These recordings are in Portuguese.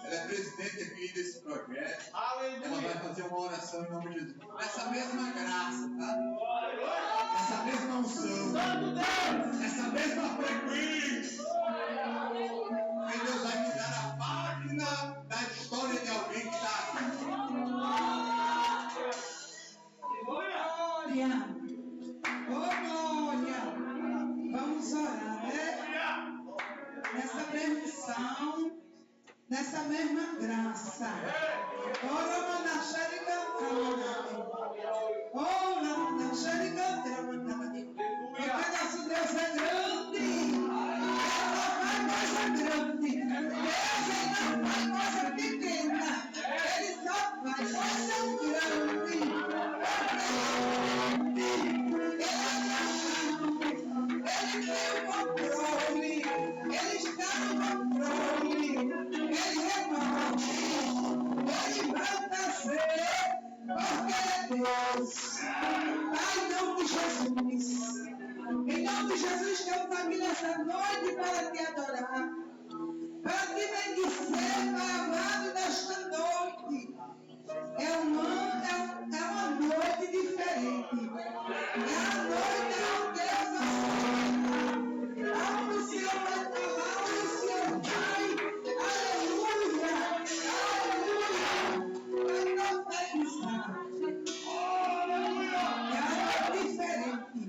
Ela é presidente aqui desse projeto. Aleluia. Ela vai fazer uma oração em nome de Jesus. Essa mesma graça, tá? Essa mesma unção. Essa mesma frequência. Que Deus vai mudar a página da história de alguém que está aqui. Glória. Oh, glória. Vamos orar, né? Nessa permissão, nessa mesma graça. Ora, manda xerica, ora, manda xerica, porque nosso Deus é grande. Ela faz coisa grande. Deus não faz coisa pequena. Ele só faz coisa grande. Ele tem o controle. Ele está no controle. Ele resolve. Ele vai fazer. Porque é Deus. Pai, em nome de Jesus. Em nome de Jesus, estamos aqui nessa noite para te adorar. Para te bendizer, Pai amado, nesta noite. É uma noite diferente. É a noite onde Deus vai falar. Onde o Senhor vai falar, onde o Senhor vai. Aleluia! Aleluia! Vai profetizar. É a noite diferente.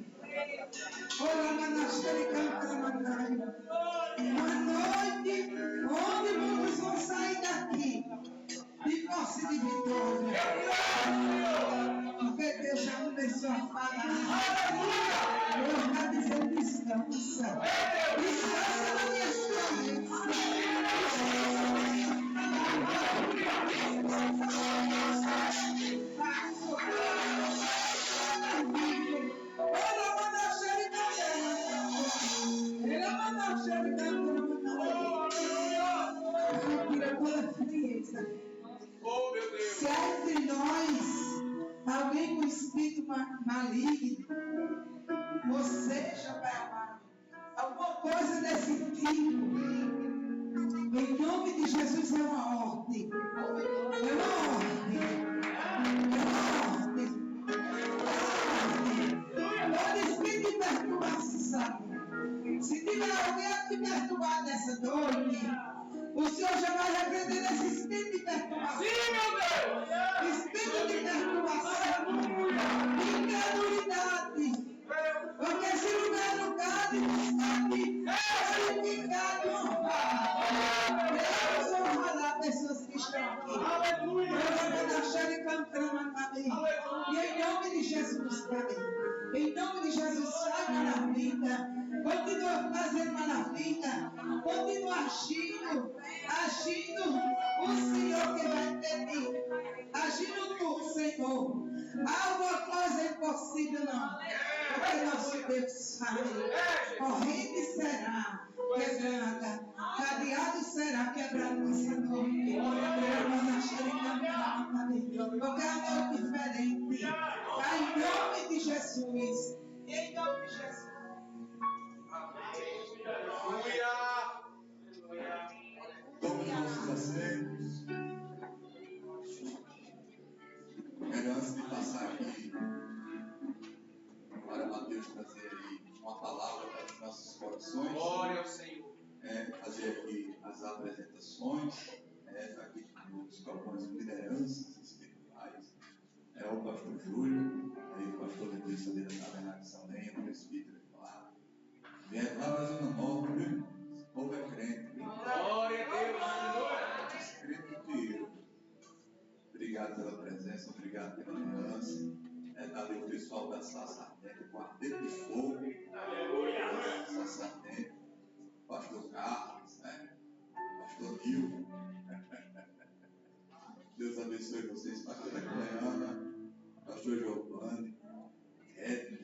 Ora, manastere, canta, manai. Uma noite onde muitos vão sair daqui de posse de vitória. Porque Deus já começou a falar. Deus está dizendo descansa. Descansa na minha presença. Ela manda xerica. Ela manda xerica. Tira toda frieza. Oh, meu Deus. Se há entre nós alguém com espírito maligno, ou seja, Pai amado, alguma coisa desse tipo, em nome de Jesus é uma ordem. É uma ordem. É uma ordem. Todo espírito de perturbação. sabe. Se tiver alguém a te perturbar nessa noite, o Senhor já vai repreender esse espírito de perturbação. Sim, meu Deus! Espírito de perturbação, incredulidade. Porque esse lugar no caso está aqui purificado e honrado. Deus honrará pessoas que estão aqui. Aleluia! Eu vou deixar ele cantando também. E em nome de Jesus, Pai. Em nome de Jesus, faz maravilha. Continua fazendo maravilha. Continua agindo. O Senhor que vai pedir. Agindo tu, Senhor. Alguma coisa é impossível, não. Porque nosso Deus faz. Corrente será quebrada. Cadeado será quebrado nessa noite. Porque é uma noite diferente. Pai, em nome de Jesus. Em nome de Jesus. Tome nossos assentos. Quero, antes de passar aqui para Mateus trazer aí uma palavra para os nossos corações. Glória ao Senhor. Fazer aqui as apresentações. Aqui os corpos de lideranças espirituais. O pastor Júlio, aí o pastor Letícia ali da Tabernáculo de São Lenha, o presbítero lá. Vieram lá da Zona Nova, viu, irmãos? Esse povo é crente, viu? Glória a Deus. Crente que eu. Obrigado pela presença, obrigado pela liderança. Está ali o pessoal da Sassardente, Quarteto de Fogo. Aleluia. Sassardente, pastor Carlos, pastor Nil. Deus abençoe vocês, pastora Cleana, pastor Giovanni, Edna.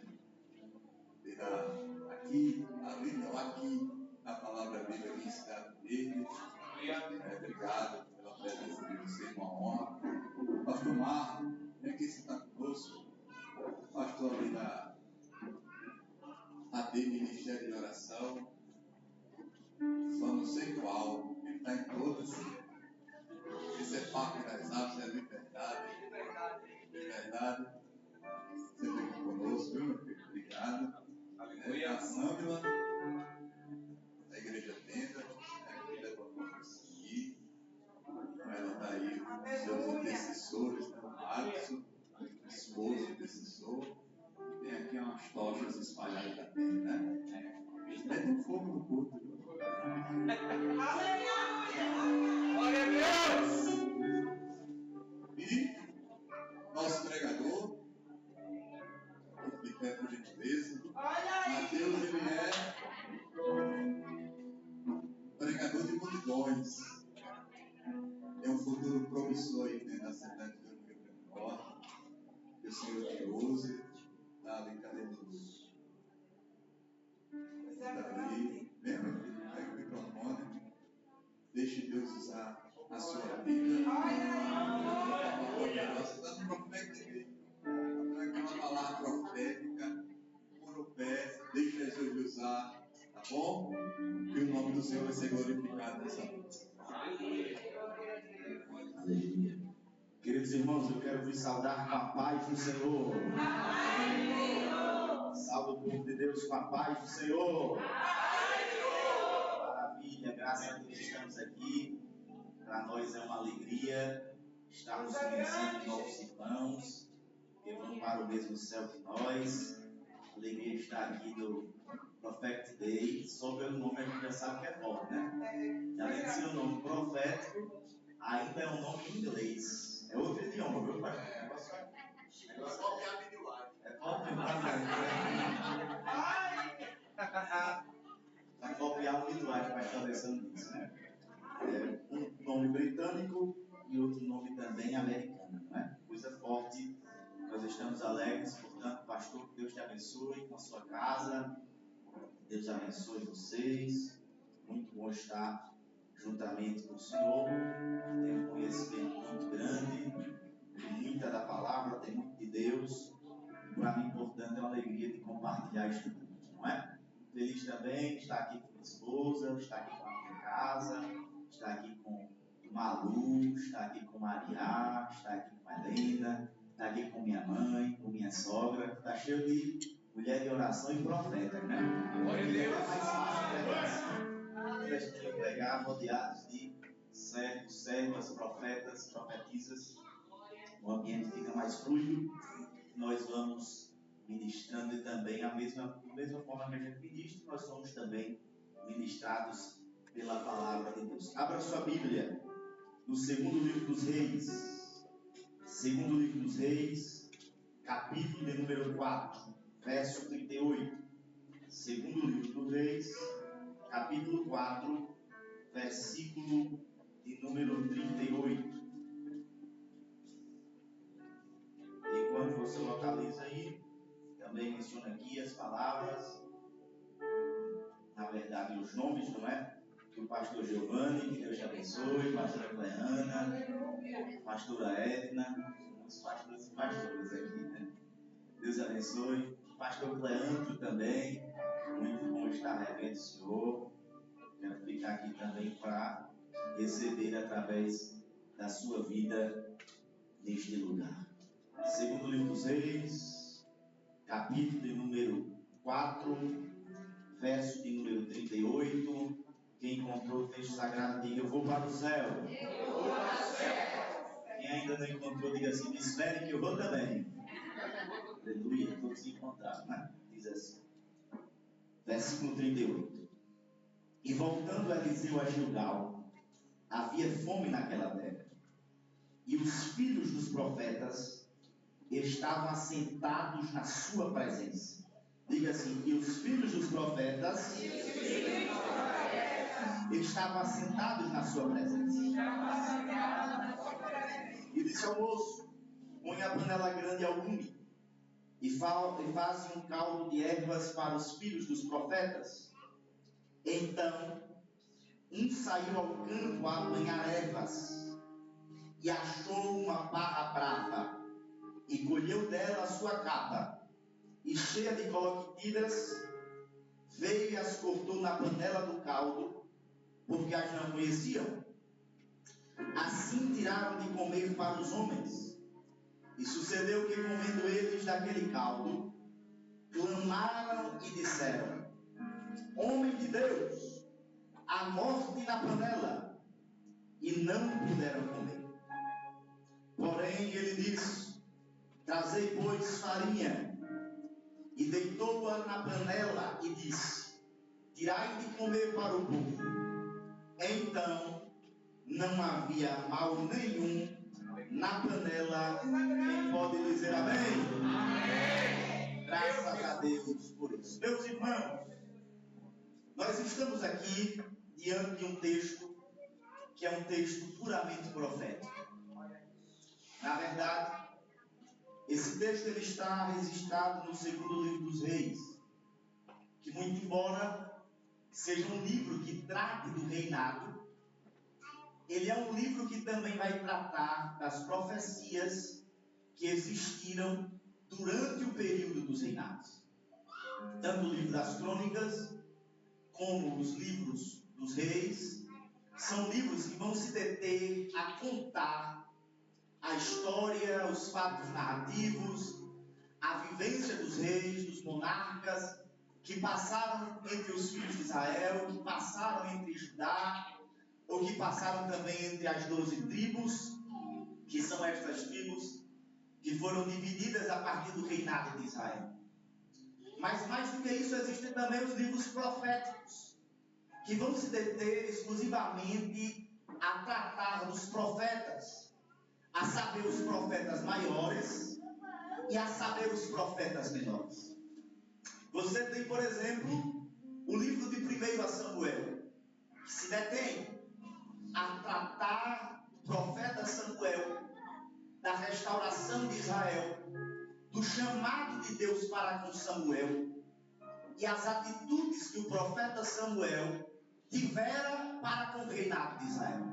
Aqui, ali não, aqui, na palavra bíblica aqui em Cidade Verde. Obrigado pela presença de vocês, uma honra. Pastor Marco, vem aqui sentar conosco. Pastor ali da AD Ministério de Oração. Só não sei qual, ele está em todas. Esse é Parque das Aves, é liberdade. Liberdade. Sempre aqui conosco, viu, meu filho? Obrigado. A Sâmila, da Igreja Tenda, que levantou para seguir. Ela está aí com seus antecessores, o Alisson, esposo antecessor. E tem aqui umas tochas espalhadas também, né? Eles metem um fogo no culto. Glória a Deus! E nosso pregador, de pé por gentileza, Mateus, ele é pregador de multidões. Tem um futuro promissor aí dentro da cidade do Rio Grande do Norte. Que o Senhor te use. Está ali, cadê Jesus? Está ali. Vem, meu filho, pega o microfone. Deixe Deus usar a sua vida. Você está no profético. Não é uma palavra profética. Por o pé, deixe Jesus lhe usar. Tá bom? E o nome do Senhor vai ser glorificado nessa noite. Aleluia. Queridos irmãos, eu quero vos saudar com a paz do Senhor. Salve o povo de Deus com a paz do Senhor. Maravilha, graças a Deus estamos aqui. Para nós é uma alegria estarmos conhecendo novos irmãos que vão para o mesmo céu que nós. Alegria de estar aqui no Prophetic Day. Só pelo nome a gente já sabe que é forte, né? Além de ser um nome profético, ainda é um nome em inglês. É outro idioma, viu, pai? É pop para copiar o Midwife, para estar pensando nisso, né? Um nome britânico e outro nome também americano, não é? Coisa forte. Nós estamos alegres, portanto, pastor, que Deus te abençoe com a sua casa. Deus abençoe vocês. Muito bom estar juntamente com o Senhor. Tem um conhecimento muito grande, tem muita da palavra, tem muito de Deus. E para mim, portanto, é uma alegria de compartilhar isso tudo, não é? Feliz também de estar aqui com minha esposa, estar aqui com a minha casa, estar aqui com Malu, estar aqui com Maria, estar aqui com a Helena, estar aqui com minha mãe, com minha sogra, que está cheio de mulher de oração e profeta, né? Glória a Deus. É mais fácil pregar. A gente tem que pregar rodeados de servos, servas, profetas, profetisas. O ambiente fica mais fluido. Nós vamos ministrando e também da mesma forma que a gente ministra, nós somos também ministrados pela palavra de Deus. Abra sua Bíblia no segundo livro dos Reis. Segundo livro dos Reis, capítulo de número 4, verso 38. Segundo livro dos Reis, capítulo 4, versículo de número 38. Enquanto você localiza aí, também menciona aqui as palavras, na verdade os nomes, não é? Do pastor Giovanni, que Deus te abençoe, pastora Cleana, pastora Edna, os pastores e pastoras aqui, né? Deus abençoe. Pastor Cleandro também, muito bom estar revendo o senhor. Quero ficar aqui também para receber através da sua vida neste lugar. Segundo livro dos Reis, capítulo de número 4, verso de número 38. Quem encontrou o texto sagrado, diga: eu vou para o céu. Eu vou para o céu. Quem ainda não encontrou, diga assim: espere que eu vou também. Aleluia, todos se encontraram, né? Diz assim, versículo 38. E voltando Eliseu a Gilgal, havia fome naquela terra, e os filhos dos profetas estavam assentados na sua presença. Diga assim: e os filhos dos profetas estavam assentados na sua presença. E disse ao moço: põe a panela grande ao lume, e fazem um caldo de ervas para os filhos dos profetas. Então, um saiu ao campo a apanhar ervas, e achou uma barra brava, e colheu dela a sua capa, e cheia de coloquitiras, veio e as cortou na panela do caldo, porque as não conheciam. Assim tiraram de comer para os homens. E sucedeu que, comendo eles daquele caldo, clamaram e disseram: homem de Deus, a morte na panela. E não puderam comer. Porém ele disse: trazei, pois, farinha. E deitou-a na panela e disse: tirai de comer para o povo. Então não havia mal nenhum na panela. Quem pode dizer amém? Amém. Graças a Deus por isso. Meus irmãos, nós estamos aqui diante de um texto que é um texto puramente profético. Na verdade, esse texto ele está registrado no segundo livro dos Reis, que, muito embora seja um livro que trate do reinado, ele é um livro que também vai tratar das profecias que existiram durante o período dos reinados. Tanto o livro das crônicas, como os livros dos reis, são livros que vão se deter a contar a história, os fatos narrativos, a vivência dos reis, dos monarcas, que passaram entre os filhos de Israel, que passaram entre Judá, ou que passaram também entre as 12 tribos, que são estas tribos que foram divididas a partir do reinado de Israel. Mas mais do que isso, existem também os livros proféticos, que vão se deter exclusivamente a tratar dos profetas, a saber, os profetas maiores e a saber, os profetas menores. Você tem, por exemplo, o livro de 1 Samuel, que se detém a tratar do profeta Samuel, da restauração de Israel, do chamado de Deus para com Samuel e as atitudes que o profeta Samuel tivera para com o reinado de Israel.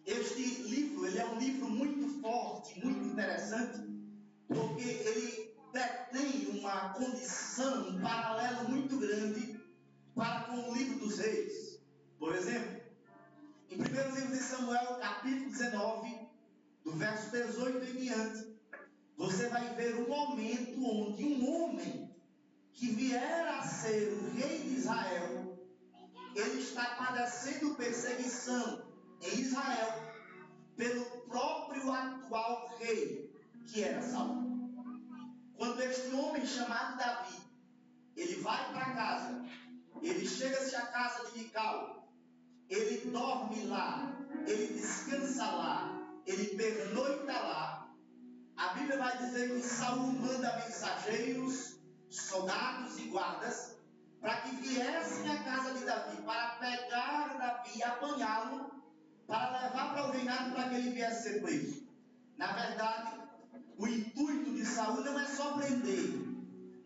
Este livro ele é um livro muito forte, muito interessante, porque ele detém uma condição, um paralelo muito grande para com o livro dos reis. Por exemplo, em 1º livro de Samuel, capítulo 19, do verso 18 em diante, você vai ver um momento onde um homem que vier a ser o rei de Israel, ele está padecendo perseguição em Israel pelo próprio atual rei, que era Saul. Quando este homem chamado Davi, ele vai para casa, ele chega-se à casa de Mical, ele dorme lá, ele descansa lá, ele pernoita lá. A Bíblia vai dizer que Saul manda mensageiros, soldados e guardas, para que viessem à casa de Davi, para pegar Davi e apanhá-lo, para levar para o reinado, para que ele viesse ser preso. Na verdade, o intuito de Saul não é só prender,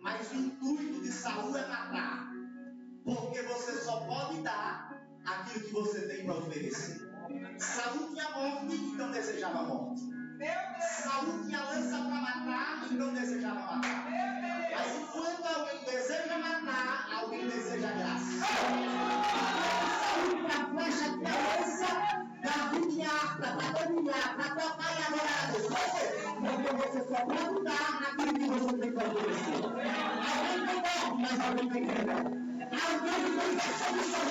mas o intuito de Saul é matar. Porque você só pode dar aquilo que você tem para oferecer. Saul tinha morte, então desejava morte. Saul tinha lança para matar, então desejava matar. Mas enquanto alguém deseja matar, alguém deseja graça. Saul tinha flecha, tinha lança, Davi tinha arca para dominar, para tocar e adorar a Deus. Porque você só pode dar aquilo que você tem para oferecer. Alguém tem morte, mas alguém tem quebrar. Alguém tem perseguição,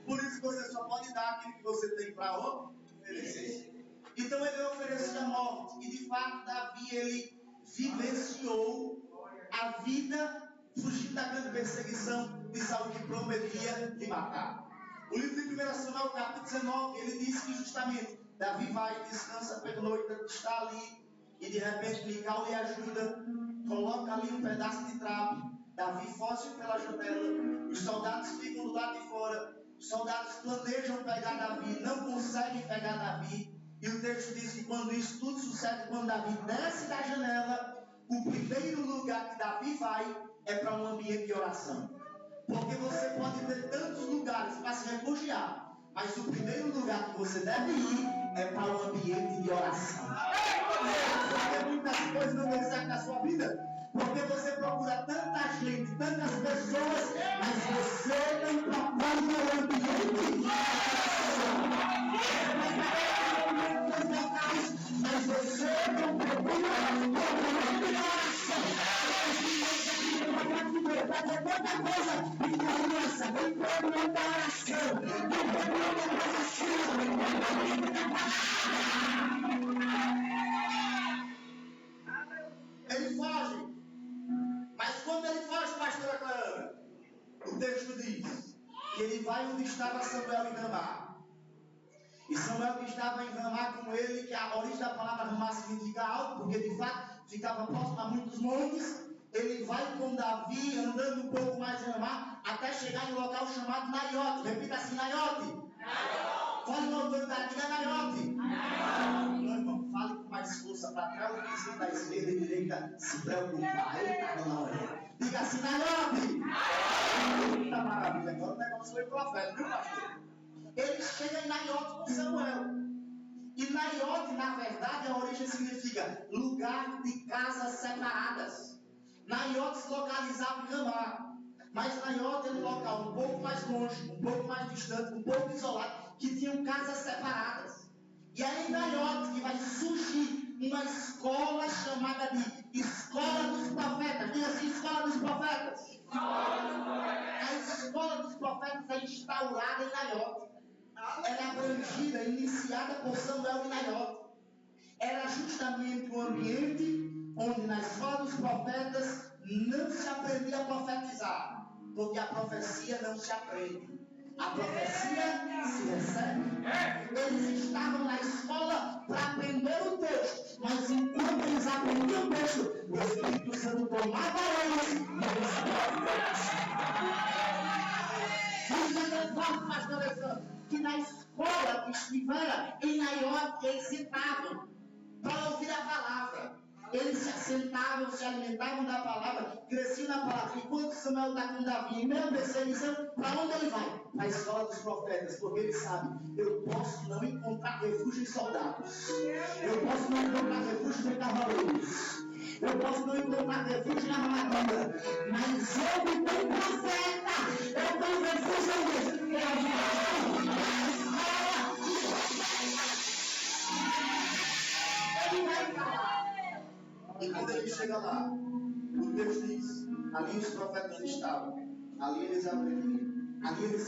por isso você só pode dar aquilo que você tem para oferecer. Então ele ofereceu a morte. E de fato Davi, ele vivenciou a vida fugindo da grande perseguição de Saul, que prometia lhe matar. O livro de 1 Samuel, capítulo 19, ele diz que justamente Davi vai, descansa, pernoita, está ali, e de repente Mical lhe ajuda, coloca ali um pedaço de trapo, Davi foge pela janela, os soldados ficam do lado de fora, os soldados planejam pegar Davi, não conseguem pegar Davi, e o texto diz que quando isso tudo sucede, quando Davi desce da janela, o primeiro lugar que Davi vai é para um ambiente de oração. Porque você pode ter tantos lugares para se refugiar, mas o primeiro lugar que você deve ir é para um ambiente de oração. Porque muitas coisas não dão certo na sua vida, porque você procura tanta gente, tantas pessoas, mas você não procura um ambiente de oração. Mas você não procura um ambiente de oração. Fazer tanta coisa e criança, vem para muita oração, vem para muita Ele foge, mas quando ele foge, pastora Clara, o texto diz que ele vai onde estava Samuel em Ramá. E Samuel que estava em Ramá com ele, que a origem da palavra Ramá significa alto, porque de fato ficava próximo a muitos montes. Ele vai com Davi andando um pouco mais em Ramá, até chegar em um local chamado Naiote. Repita assim, Naiote. Fale uma autoridade, diga Naiote. Meu irmão, fale com mais força para trás, o vizinho da esquerda e direita se preocupar. Ele está na hora. Diga assim, Naiote. Eita maravilha, agora o negócio foi profético, viu, pastor? Ele chega em Naiote com Samuel. E Naiote, na verdade, a origem significa lugar de casas separadas. Naiote se localizava em Ramá, mas Naiote era um local um pouco mais longe, um pouco mais distante, um pouco isolado, que tinham casas separadas. E aí em Naiote que vai surgir uma escola chamada de Escola dos Profetas. Diga assim, Escola dos Profetas. A Escola dos Profetas é instaurada em Naiote. Ela é abrangida, iniciada por Samuel em Naiote. Era justamente o ambiente onde na escola dos profetas não se aprendia a profetizar, porque a profecia não se aprende, a profecia se recebe. Eles estavam na escola para aprender o texto, mas enquanto eles aprendiam o texto, o Espírito Santo tomava eles e eles que na escola que estivera em Naiote, eles sentavam para ouvir a palavra. Eles se assentavam passavam, se alimentavam da palavra, cresciam na palavra. Enquanto Samuel está com Davi em meio à perseguição, para onde ele vai? Para a escola dos profetas, porque ele sabe, eu posso não encontrar refúgio em soldados, eu posso não encontrar refúgio em cavaleiros, eu posso não encontrar refúgio na armadura, mas eu me tenho profeta, eu tenho refúgio em Deus. Ele vai falar. E quando ele chega lá, o texto diz, ali os profetas estavam, ali eles aprendiam, ali eles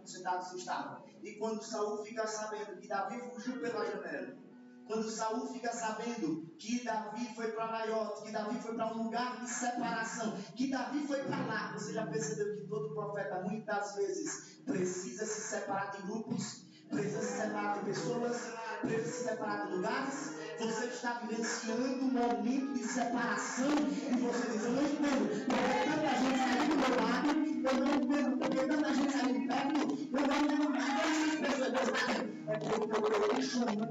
sentados estavam. E quando Saul fica sabendo que Davi fugiu pela janela, quando Saul fica sabendo que Davi foi para Naiote, que Davi foi para um lugar de separação, que Davi foi para lá, você já percebeu que todo profeta muitas vezes precisa se separar de grupos, precisa se separar de pessoas, precisa se separar de lugares? Você está vivenciando um momento de separação e você diz, eu não entendo porque tanta gente saiu do meu lado, eu não entendo porque tanta gente saiu de perto, eu não entendo nada dessas pessoas. É porque eu estou chamando a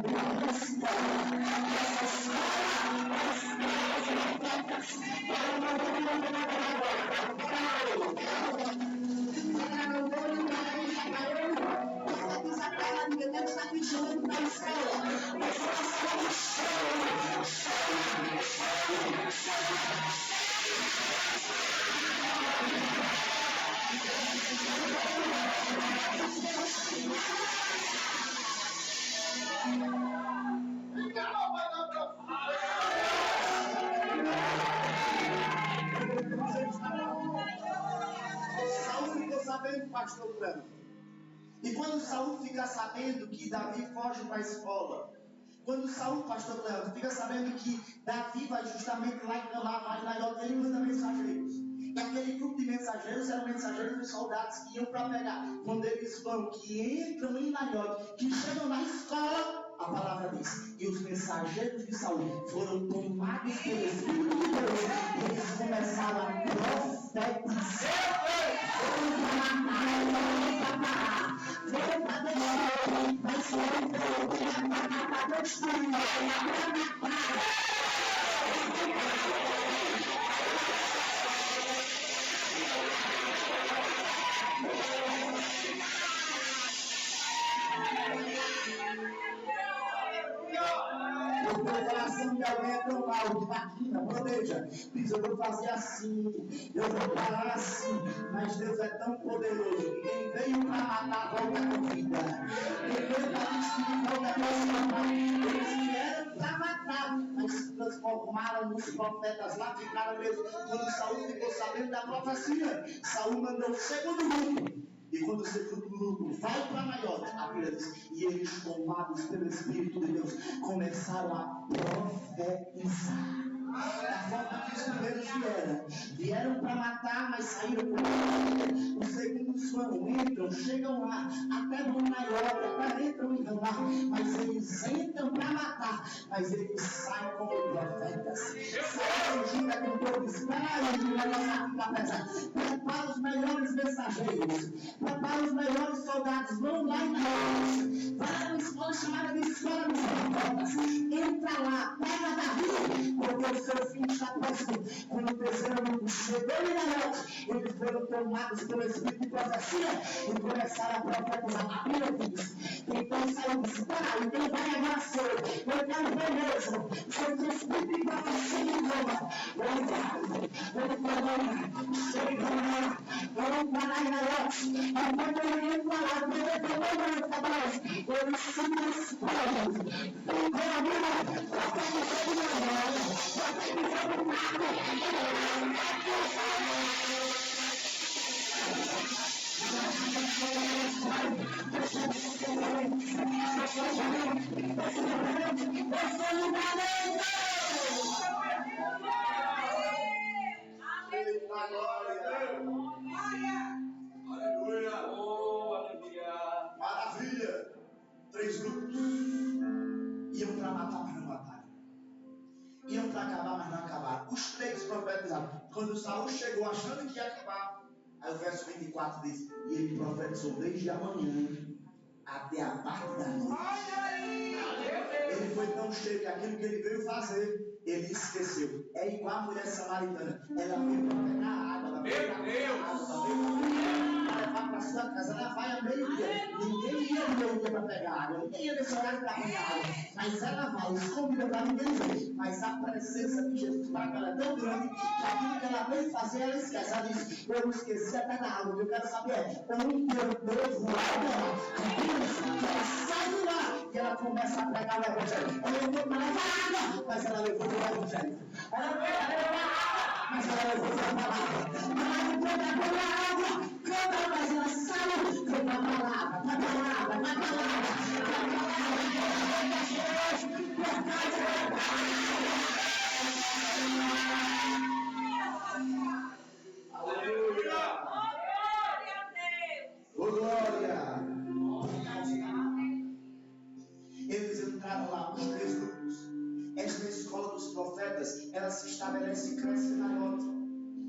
Saul ficou sabendo, pastor Cleber. E quando Saul fica sabendo que Davi foge para a escola, quando Saul, pastor Cleber, fica sabendo que Davi vai justamente lá em Naiote, ele manda mensageiros. E aquele grupo de mensageiros eram mensageiros dos soldados que iam para pegar. Quando eles vão, que entram em Naiote, que chegam na escola, a palavra diz, e os mensageiros de Saul foram tomados pelo Espírito de Deus, e eles começaram a profetizar. O coração de alguém é tão mal, de maquina, planeja, diz, eu vou fazer assim, eu vou parar assim, mas Deus é tão poderoso, que quem veio para matar, volta com vida, quem veio para destruir, volta com vida, eles vieram para matar, mas se transformaram nos profetas, lá ficaram mesmo. Quando Saul ficou sabendo da profecia, Saul mandou o segundo grupo. E quando o segundo grupo vai para Naiote, a Bíblia diz, e eles, tomados pelo Espírito de Deus, começaram a profetizar. Da forma que os primeiros vieram para matar, mas saíram por aí. Os segundos entram, chegam lá, até vão na Naiote, até entram em Ramá, mas eles entram para matar, mas eles saem como profetas. Saem fugindo com o povo, espera aí, o negócio fica pesado. Prepara os melhores mensageiros, prepara os melhores soldados, vão lá em Naiote, vai uma escola chamada de Escola dos Profetas, entra lá, pega Davi, porque o seu fim está próximo. Quando o terceiro grupo chegou em Naiote, eles foram tomados pelo Espírito de profecia e começaram a profetizar. A Bíblia diz, então Saul disse, peraí, quem vai agora sou eu quero ver mesmo, foi o Espírito de profecia em Roma, ele falou, chega lá, vamos parar em Naiote, e quando ele entra lá, ele falou para nós, ele se transporta, ficou a Bíblia, profetizando na voz, profetizando na maravilha! 3 grupos iam para matar, mas não mataram. Iam para acabar, mas não acabaram. Os 3 profetizaram. Quando Saul chegou achando que ia acabar, aí o verso 24 diz, e ele profetizou desde a manhã até a parte da noite. Ele foi tão cheio que aquilo que ele veio fazer, ele esqueceu. É igual a mulher samaritana. Ela veio para pegar água. Ela veio para pegar água. Para levar para sua casa. Ela vai a meio-dia. Ninguém ia no meio-dia para pegar água. Ninguém ia nesse horário para pegar água. Mas ela vai, escondida para ninguém ver. Mas a presença de Jesus para ela é tão grande que aquilo que ela veio fazer, ela esquece. Ela diz: eu esqueci até da água. O que eu quero saber é onde eu devo agora. Ela sai de lá e ela começa a pregar o evangelho. Ela levou para levar água, mas ela levou o evangelho. Ela veio para levar água, mas ela levou a palavra. Ela não canta pela água, canta, mas ela sabe, canta a palavra, a palavra, a palavra. Aleluia! Glória a Deus! Glória! Eles entraram lá, os 3 grupos. Esta escola dos profetas, ela se estabelece e cresce na outra,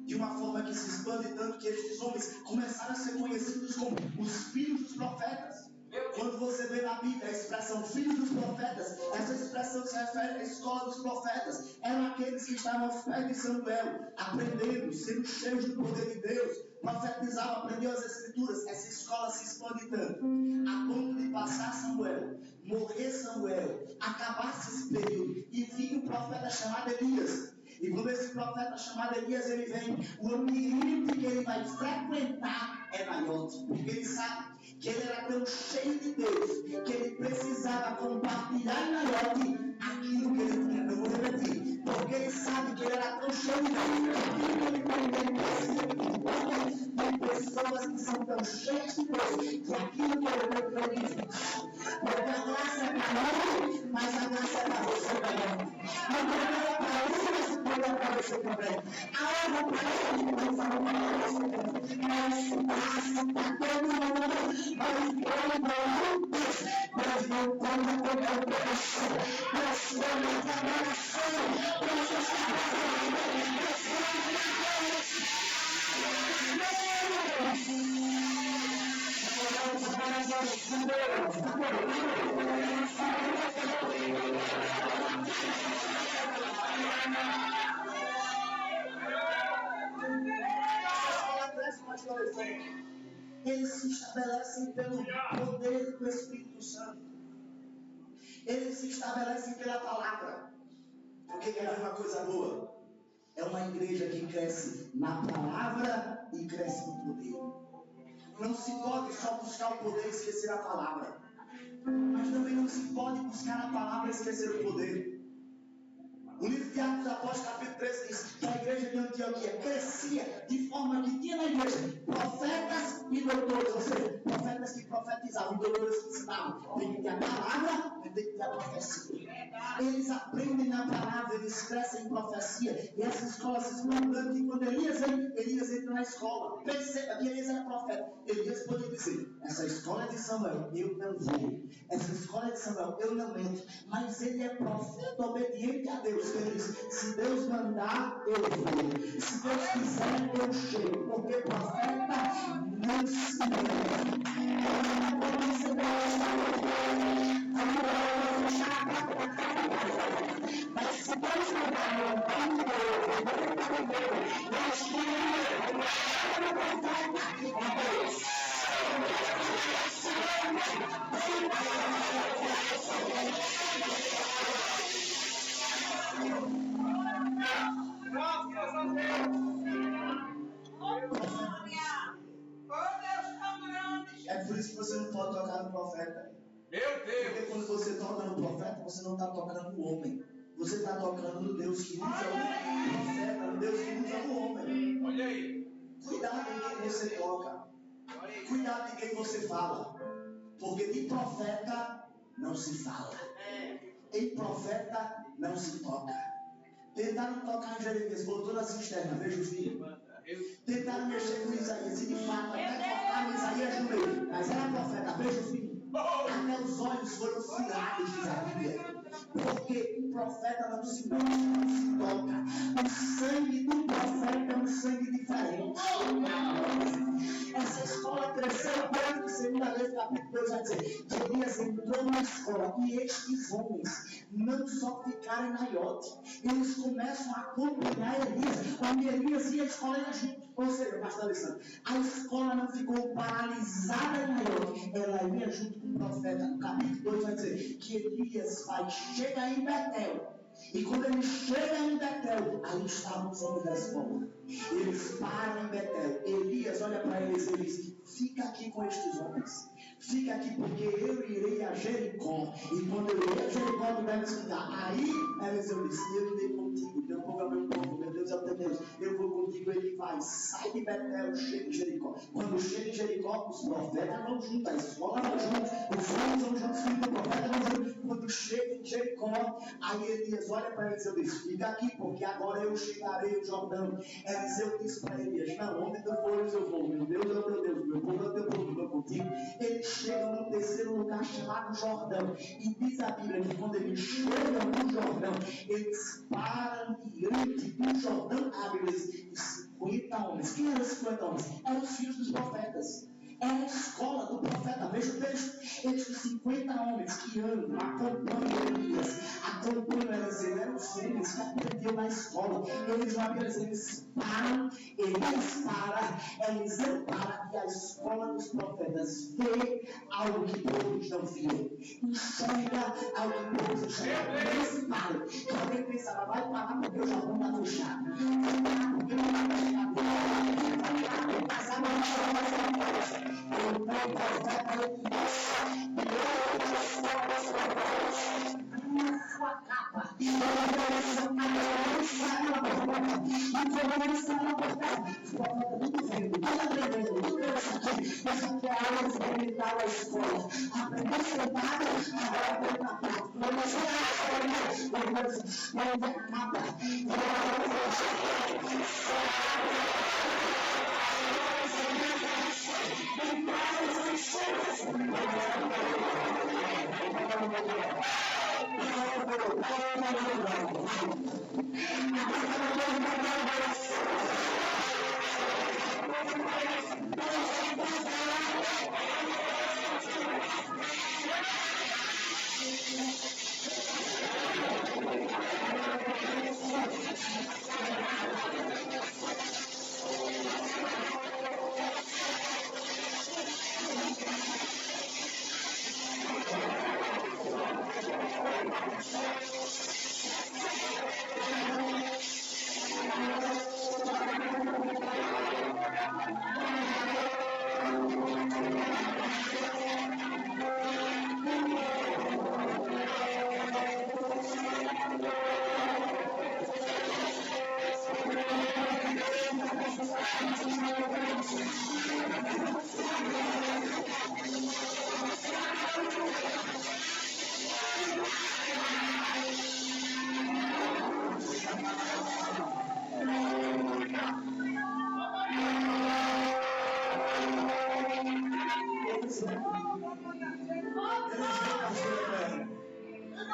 de uma forma que se expande tanto que estes homens começaram a ser conhecidos como os filhos dos profetas. Quando você vê na Bíblia a expressão filhos dos profetas, essa expressão se refere à escola dos profetas. Eram aqueles que estavam aos pés de Samuel, aprendendo, sendo cheios do poder de Deus, profetizavam, aprendiam as escrituras. Essa escola se expande tanto, a ponto de passar Samuel, morrer Samuel, acabar-se esse período, e vir um profeta chamado Elias. E quando esse profeta chamado Elias ele vem, o ambiente que ele vai frequentar é maior, porque ele sabe que ele era tão cheio de Deus que ele precisava compartilhar em Naiote aquilo que ele tinha. Eu vou repetir, porque ele sabe que ele era tão cheio de Deus que aquilo que ele precisa de pessoas que são tão cheias de Deus que aquilo que ele tem. Porque a graça é para ele, mas a graça é para você também. A graça é para ele, mas a graça é para você também. A honra para ele, mas a honra é para você também. É espaço para todo mundo. Mas não como qualquer coração. Nós somos a nação. Eles se estabelecem pelo poder do Espírito Santo. Eles se estabelecem pela palavra. Porque quer ver uma coisa boa? É uma igreja que cresce na palavra e cresce no poder. Não se pode só buscar o poder e esquecer a palavra. Mas também não se pode buscar a palavra e esquecer o poder. O livro de Atos dos Apóstolos, capítulo 13, diz que a igreja de Antioquia crescia de forma que tinha na igreja profetas e doutores, ou seja, profetas que profetizavam e doutores que ensinavam. Tem que ter a palavra, mas tem que ter a profecia. Eles aprendem na palavra, eles crescem em profecia, e essa escola se expande. E quando Elias entra na escola, perceba que Elias era profeta. Elias podia dizer: essa escola é de Samuel, eu não vou. Essa escola é de Samuel, eu não entro. Mas ele é profeta obediente a Deus. Ele diz: se Deus mandar, eu vou. Se Deus quiser, eu chego. Porque profeta não se move. Mas se Deus mandar, eu é por isso que você não pode tocar no profeta. Meu Deus! Porque quando você toca no profeta, você não está tocando no homem. Você está tocando no Deus que usa o profeta, no Deus que usa o homem. Olha aí. Cuidado em quem você toca. Cuidado em quem você fala. Porque de profeta não se fala. Em profeta não se toca. Tentaram tocar em Jeremias, botou na cisterna, veja o filho. Tentaram mexer com Isaías, e de fato até cortaram Isaías no meio. Mas era profeta, veja o filho. Até os olhos foram furados, diz a Bíblia. Porque o profeta não se mexe, não se toca. O sangue do profeta é um sangue diferente. Essa escola cresceu tanto que, segunda vez, capítulo 2 vai dizer: Jeremias Elias entrou na escola e estes homens não só ficaram em Naiote, eles começam a acompanhar Elias, onde Elias ia à escola ia junto. Ou seja, pastor Alessandro, a escola não ficou paralisada em Naiote, ela ia junto com o profeta. No capítulo 2 vai dizer que Elias chega em Betel. E quando ele chega em Betel, ali estavam os homens da escola. Eles param em Betel. Elias olha para eles e diz: fica aqui com estes homens. Fica aqui porque eu irei a Jericó. E quando eu irei a Jericó, tu deve escutar. Aí Eliseu disse: eu irei contigo. Teu povo é o meu povo, meu Deus é o teu Deus. Eu vou contigo. Ele vai, sai de Betel, chega em Jericó. Quando chega em Jericó, os profetas vão juntos, a escola vão juntos, os homens vão juntos, os filhos do profeta vão juntos. Quando chega em Jericó, aí Elias olha para Eliseu e diz: fica aqui porque agora eu chegarei ao Jordão. Eliseu disse para Elias: não, onde tu fores eu vou. Meu Deus é o teu Deus, meu povo é o teu povo, eu vou contigo. Eles chegam no terceiro lugar chamado Jordão. E diz a Bíblia que quando eles chegam no Jordão, eles param diante do Jordão. A Bíblia diz: 50 homens. Quem eram os 50 homens? Eram os filhos dos profetas. Era a escola do profeta. Veja o texto. Estes 50 homens que andam, acompanham Elias, acompanham Eliseu, eram os homens que aprendiam na escola. Eles não apenas eles param, Elias para, Eliseu para, e a escola dos profetas vê algo que todos não viam. Enxerga algo que todos enxergam. Eles param. E alguém pensava: vai parar porque o Jordão está fechado. Vai parar porque não está fechado. Vai parar porque passar na hora. Então, o profeta sua capa, e eles estão na porta. Os profetas muito vendo, tudo aprendendo, tudo aqui. Mas aqui é a aula experimental da escola. Aprender sentado, agora aprender na prática. Vamos ver a capa.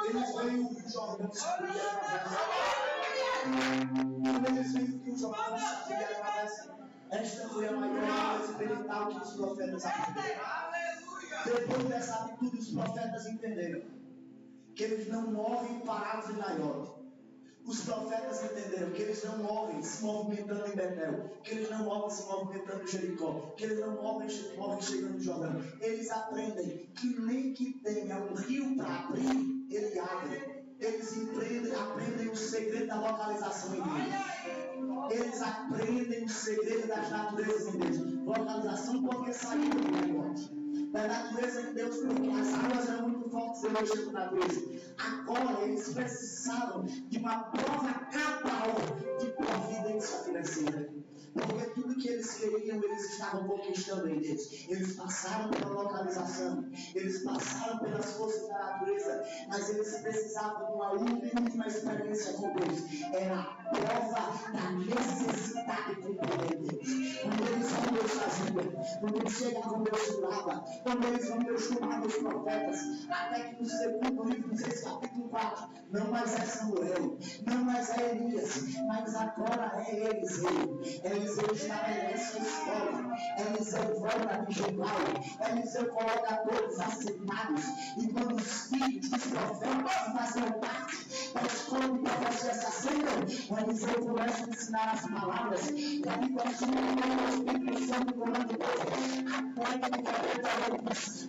Eles veem o Jordão se quando eles veem que o Jordão se atravessa, esta foi a maior aula experimental que os profetas aprenderam. Depois dessa atitude, os profetas entenderam que eles não movem parados em Naiote. Os profetas entenderam que eles não movem se movimentando em Betel, que eles não movem se movimentando em Jericó, que eles não movem chegando no Jordão. Eles aprendem que nem que tenha um rio para abrir, ele abre. Eles aprendem o segredo da localização em Deus. Eles aprendem o segredo das naturezas em Deus. Localização porque saiu do negócio. Da natureza de Deus, porque as águas eram muito fortes e mexendo com a natureza. Agora eles precisavam de uma prova cabal de providência financeira. Porque tudo que eles queriam, eles estavam conquistando em Deus. Eles passaram pela localização, eles passaram pelas forças da natureza, mas eles precisavam de uma última experiência com Deus. Era a prova da necessidade de compreender Deus. Quando eles vão Deus fazendo Quando eles chegavam, Deus curava. Quando eles vão, Deus chamava os profetas. Até que no segundo livro, no 6 capítulo 4, não mais é Samuel, não mais é Elias, mas agora é Eliseu. Eliseu estabelece a escola. Eliseu volta de Gilgal. Eliseu coloca todos assentados. E quando os filhos dos profetas faziam parte da escola de profecia se assentam, Eliseu começa a ensinar as palavras. E ali continua o Espírito Santo comando Deus. A técnica de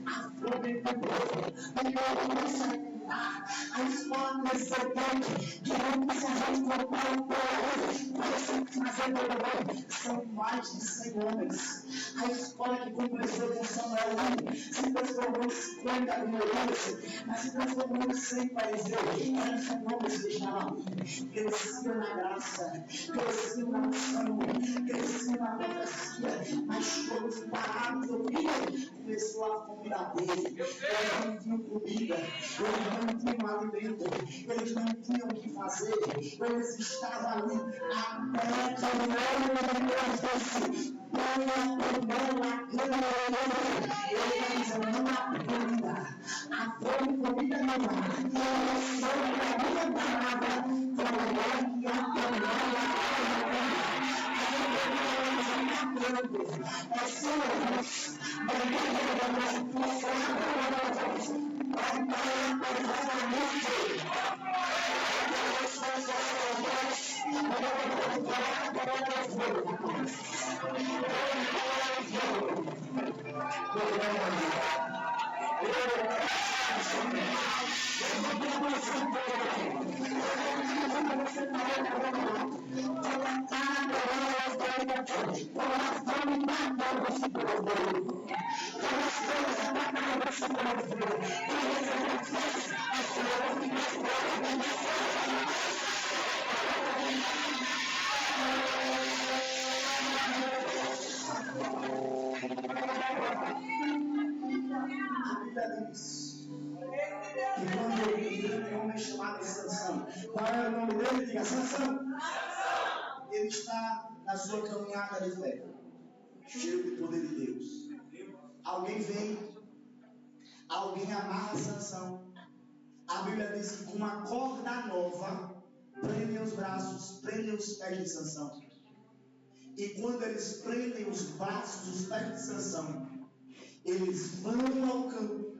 a fome do povo. E ele começa a cantar. A escola precedente, que antes a gente comprar o povo, parece fazer o são mais de 100 homens. A escola que começou com Samuel 1 se transformou em 50 mil homens, mas se transformou em 100 para Eliseu. Eram 100 homens que estavam ali, cresciam na graça, cresciam na unção, cresciam na profecia, mas todos parados de ouvir, começou a fome da dele. Eles não tinham comida, eles não tinham alimento, eles não tinham o que fazer, eles estavam ali até que o nome de Deus disse: ele diz: não há comida, a fome comida não há, sobre a minha palavra, como é a panela. É só nós, ele está na sua caminhada de fé, cheio do poder de Deus. Alguém vem, alguém amarra Sansão. A Bíblia diz que com uma corda nova prendem os braços, prendem os pés de Sansão. E quando eles prendem os braços, os pés de Sansão, eles vão ao campo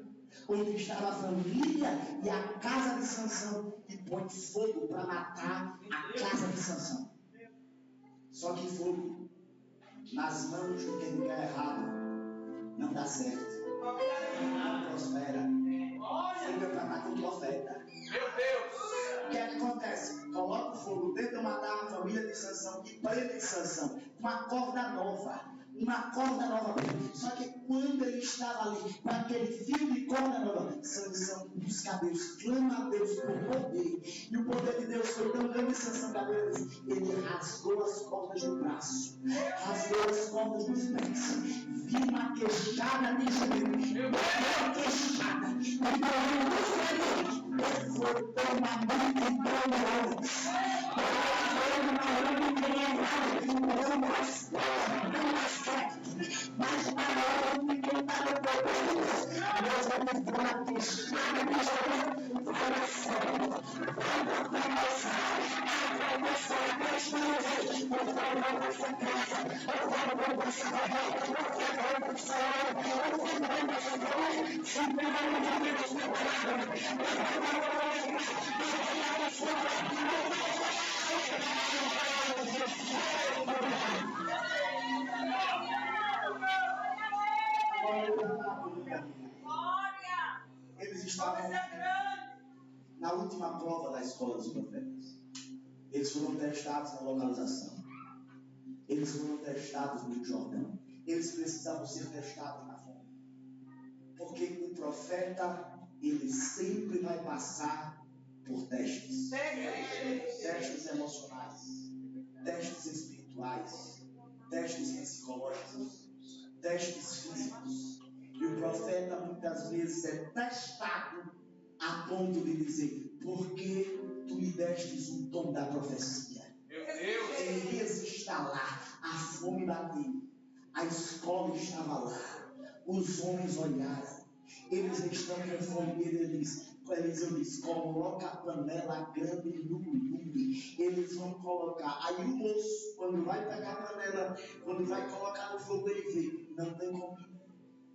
onde estava a família e a casa de Sansão e põe fogo para matar a casa de Sansão. Só que fogo nas mãos de quem quer errado não dá certo, não prospera. Fogo é para matar o profeta. Meu Deus! O que é que acontece? Coloca o fogo, tenta matar a família de Sansão e prende Sansão. Uma corda nova. Uma corda nova. Só que quando ele estava ali com aquele fio de corda nova, Sansão busca a Deus, clama a Deus por poder. E o poder de Deus foi tão grande em Sansão que ele rasgou as cordas do braço, rasgou as cordas dos pés. Viu uma queixada de joelho, uma queixada, e foi tão uma multidão de mas para o homem que está no poder, Deus vai me dar uma queixada de joelho no coração. Vai começar a nossa casa, eu vou nossa Eles estavam na última prova da escola dos profetas. Eles foram testados na localização. Eles foram testados no Jordão. Eles precisavam ser testados na fome. Porque o profeta, ele sempre vai passar por testes. Testes emocionais, testes espirituais, testes psicológicos, testes físicos. E o profeta muitas vezes é testado a ponto de dizer: por que tu me destes o dom da profecia? Elias está lá, a fome bateu, A escola estava lá. Os homens olharam. Eles estão com fome. Eliseu diz: coloca a panela grande no lume. Eles vão colocar. Aí o moço, quando vai pegar a panela, quando vai colocar no fogo, ele vê: não tem comida,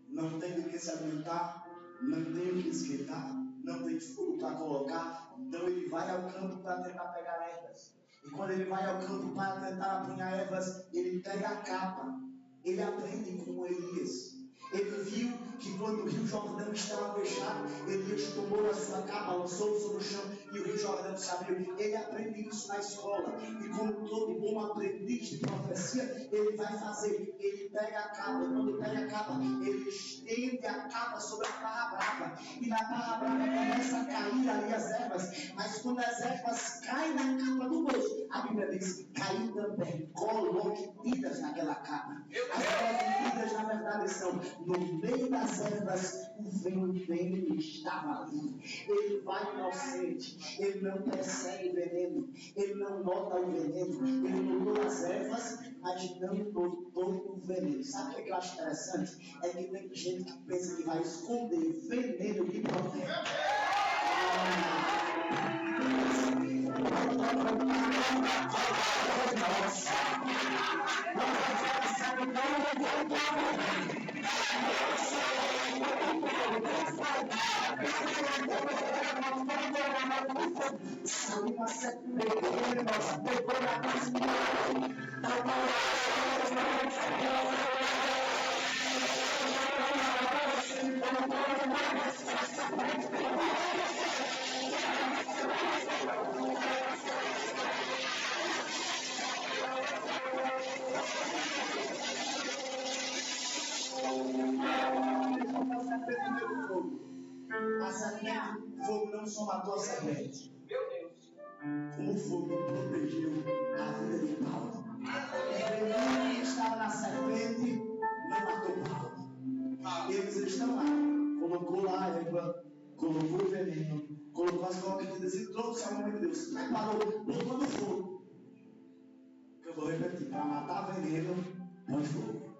não tem do que se alimentar, não tem o que esquentar, não tem fogo para colocar. Então ele vai ao campo para tentar pegar ervas. E quando ele vai ao campo para tentar apanhar ervas, ele pega a capa. Ele aprende com Elias. Ele viu que quando o Rio Jordão estava fechado, Elias tomou a sua capa, lançou sobre o chão e o Rio Jordão se abriu. Ele aprende isso na escola. E como todo bom aprendiz de profecia, ele vai fazer. Ele pega a capa. E quando pega a capa, ele estende a capa sobre a barra brava. E na barra brava começa a cair ali as ervas. Mas quando as ervas caem na capa do moço, a Bíblia diz que caiu também colombidas naquela capa. As colombidas, na verdade, são no meio das ervas, o veneno estava ali. Ele vai inocente, ele não percebe o veneno, ele não nota o veneno, ele notou as ervas, mas não notou o veneno. Sabe o que eu acho interessante? É que tem gente que pensa que vai esconder veneno de profeta. O fogo não só matou a serpente, Meu Deus. o fogo protegeu a vida de Paulo. O veneno que estava na serpente não matou Paulo. Eles estão lá, colocou lá a erva, colocou o veneno, colocou as colocas e trouxe ao homem de Deus, preparou, botou no fogo. Eu vou repetir: para matar veneno, põe fogo.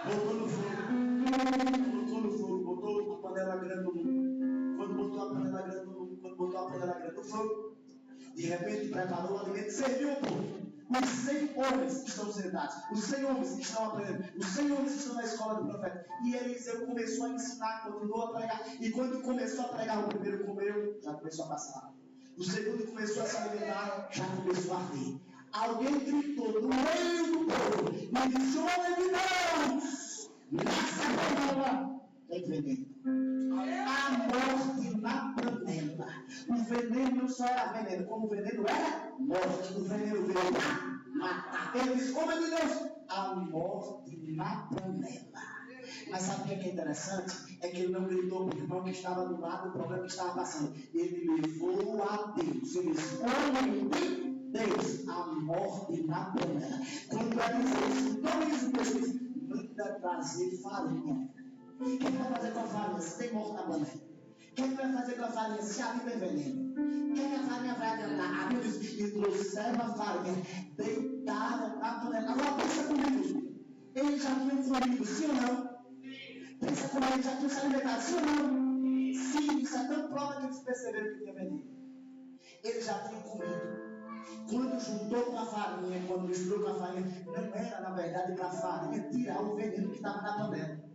Botou no fogo, colocou no fogo, botou a panela grande no mundo. Quando botou a panela grande no fogo, de repente preparou o alimento, serviu o povo. Os 100 homens estão sentados, os 100 homens estão aprendendo, os 100 homens estão na escola do profeta. E Eliseu começou a ensinar, continuou a pregar. E quando começou a pregar, o primeiro comeu, já começou a passar. O segundo começou a se alimentar, já começou a rir. Alguém gritou no meio do povo e disse: homem de Deus, nessa panela tem veneno. A morte na panela. O veneno não só era veneno, como o veneno era morte. O veneno veio para matar. Ele disse: homem de Deus, a morte na panela. Mas sabe o que é interessante? É que ele não gritou para o irmão que estava do lado do problema que estava passando. Ele levou a Deus. Ele disse: homem de Deus, a morte na panela. Quando Eliseu não diz o texto, manda trazer farinha. O que vai fazer com a farinha se tem morte na panela? O que vai fazer com a farinha se ali tem veneno? O que a farinha vai adiantar? A Bíblia diz: e trouxeram a farinha, deitaram na panela. Agora pensa comigo, eles já tinham comido, sim ou não? Pensa comigo, eles já tinham se alimentado, sim ou não? Sim, isso é tão prova que eles perceberam que tinha veneno. Eles já tinham comido. Quando juntou com a farinha, quando misturou com a farinha, não era na verdade para a farinha tirar o veneno que estava na panela.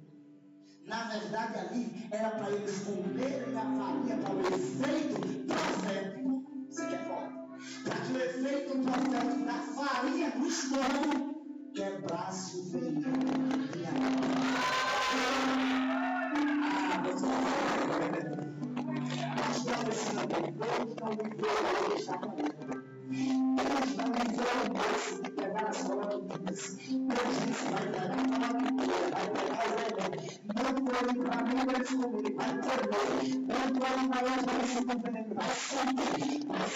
Na verdade ali era para eles comerem a farinha para o efeito profético. Isso que é forte. Para que o efeito profético da farinha do estômago quebrasse o veneno. Deus não enviou o moço de pegar as colônias. Deus disse: vai pegar a colônia, vai pegar o veneno. Não olhem para mim, eles comigo, vai comer. Não olhem para eles, vai enxugar o veneno. Vai subir, vai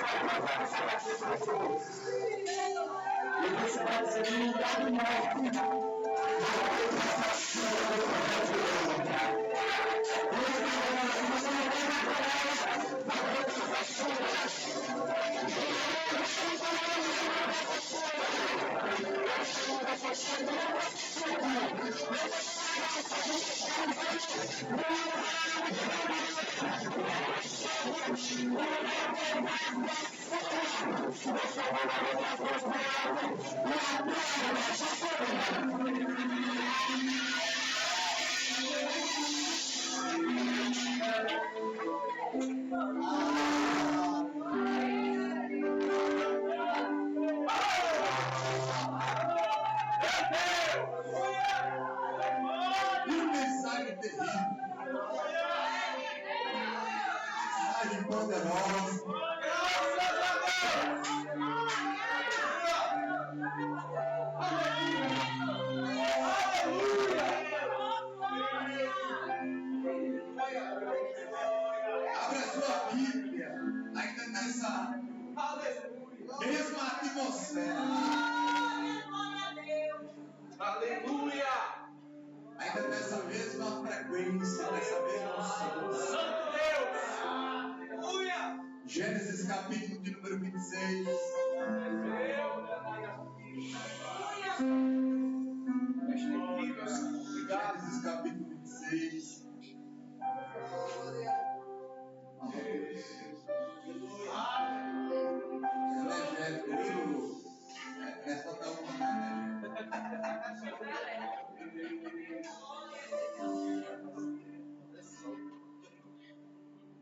E você vai ser um lugar de morte. Abra sua Bíblia, ainda nessa mesma atmosfera. Aleluia! Ainda nessa mesma frequência, nessa mesma unção. Santo Deus! Aleluia! Gênesis capítulo de número 26. Gênesis capítulo 26. Essa tá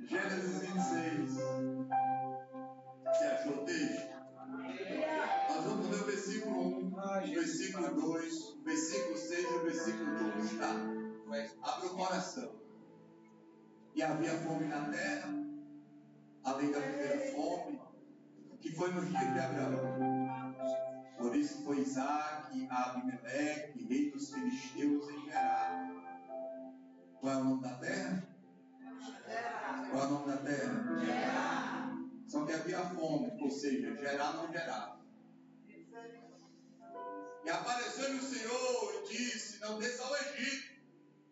Gênesis 26. Você achou o texto? Nós vamos ler o versículo 1, o versículo 2, o versículo 6 e o versículo 2, tá? Abre o coração. E havia fome na terra, além da primeira fome, que foi no dia de Abraão. Por isso foi Isaac a Abimeleque, rei dos filisteus, em Gerar. Qual é o nome da terra? Qual é o nome da terra? Gerar. Só que havia fome, ou seja, Gerar não gerava. E apareceu-lhe o Senhor e disse: não desça ao Egito,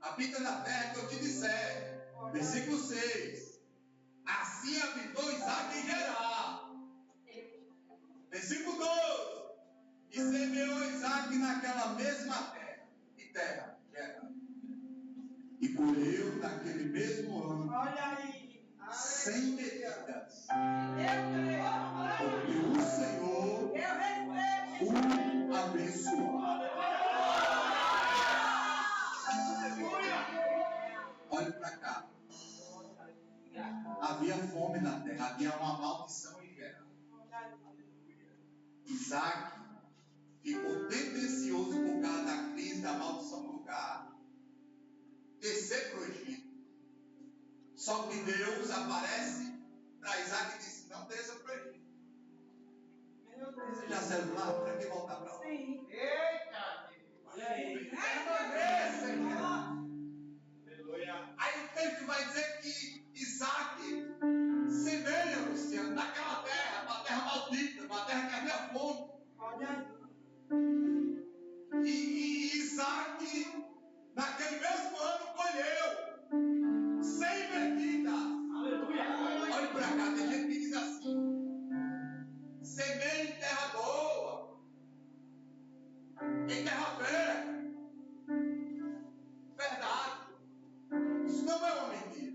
habita na terra que eu te disser. Versículo 6. Assim habitou Isaac em Gerar. Versículo 12. E semeou Isaac naquela mesma terra. Que terra? Gerar. E colheu naquele mesmo ano 100 medidas. Porque o Senhor o abençoou. Olhe para cá. Havia fome na terra, havia uma maldição em Gerar. Isaac ficou tendencioso por causa da crise, da maldição no lugar, descer para o Egito. Só que Deus aparece para Isaac e disse: não desça para o Egito. Você já saiu lá? Para que voltar para lá? Sim. Eita! Olha aí! Aí o texto vai dizer que Isaac semeia, Luciano, naquela terra, uma terra maldita, uma terra que havia fome. E Isaac, naquele mesmo ano, colheu 100 medidas. Aleluia! Olha para cá, tem gente que diz assim: semeia em terra boa, em terra fértil. Verdade. Isso não é uma mentira.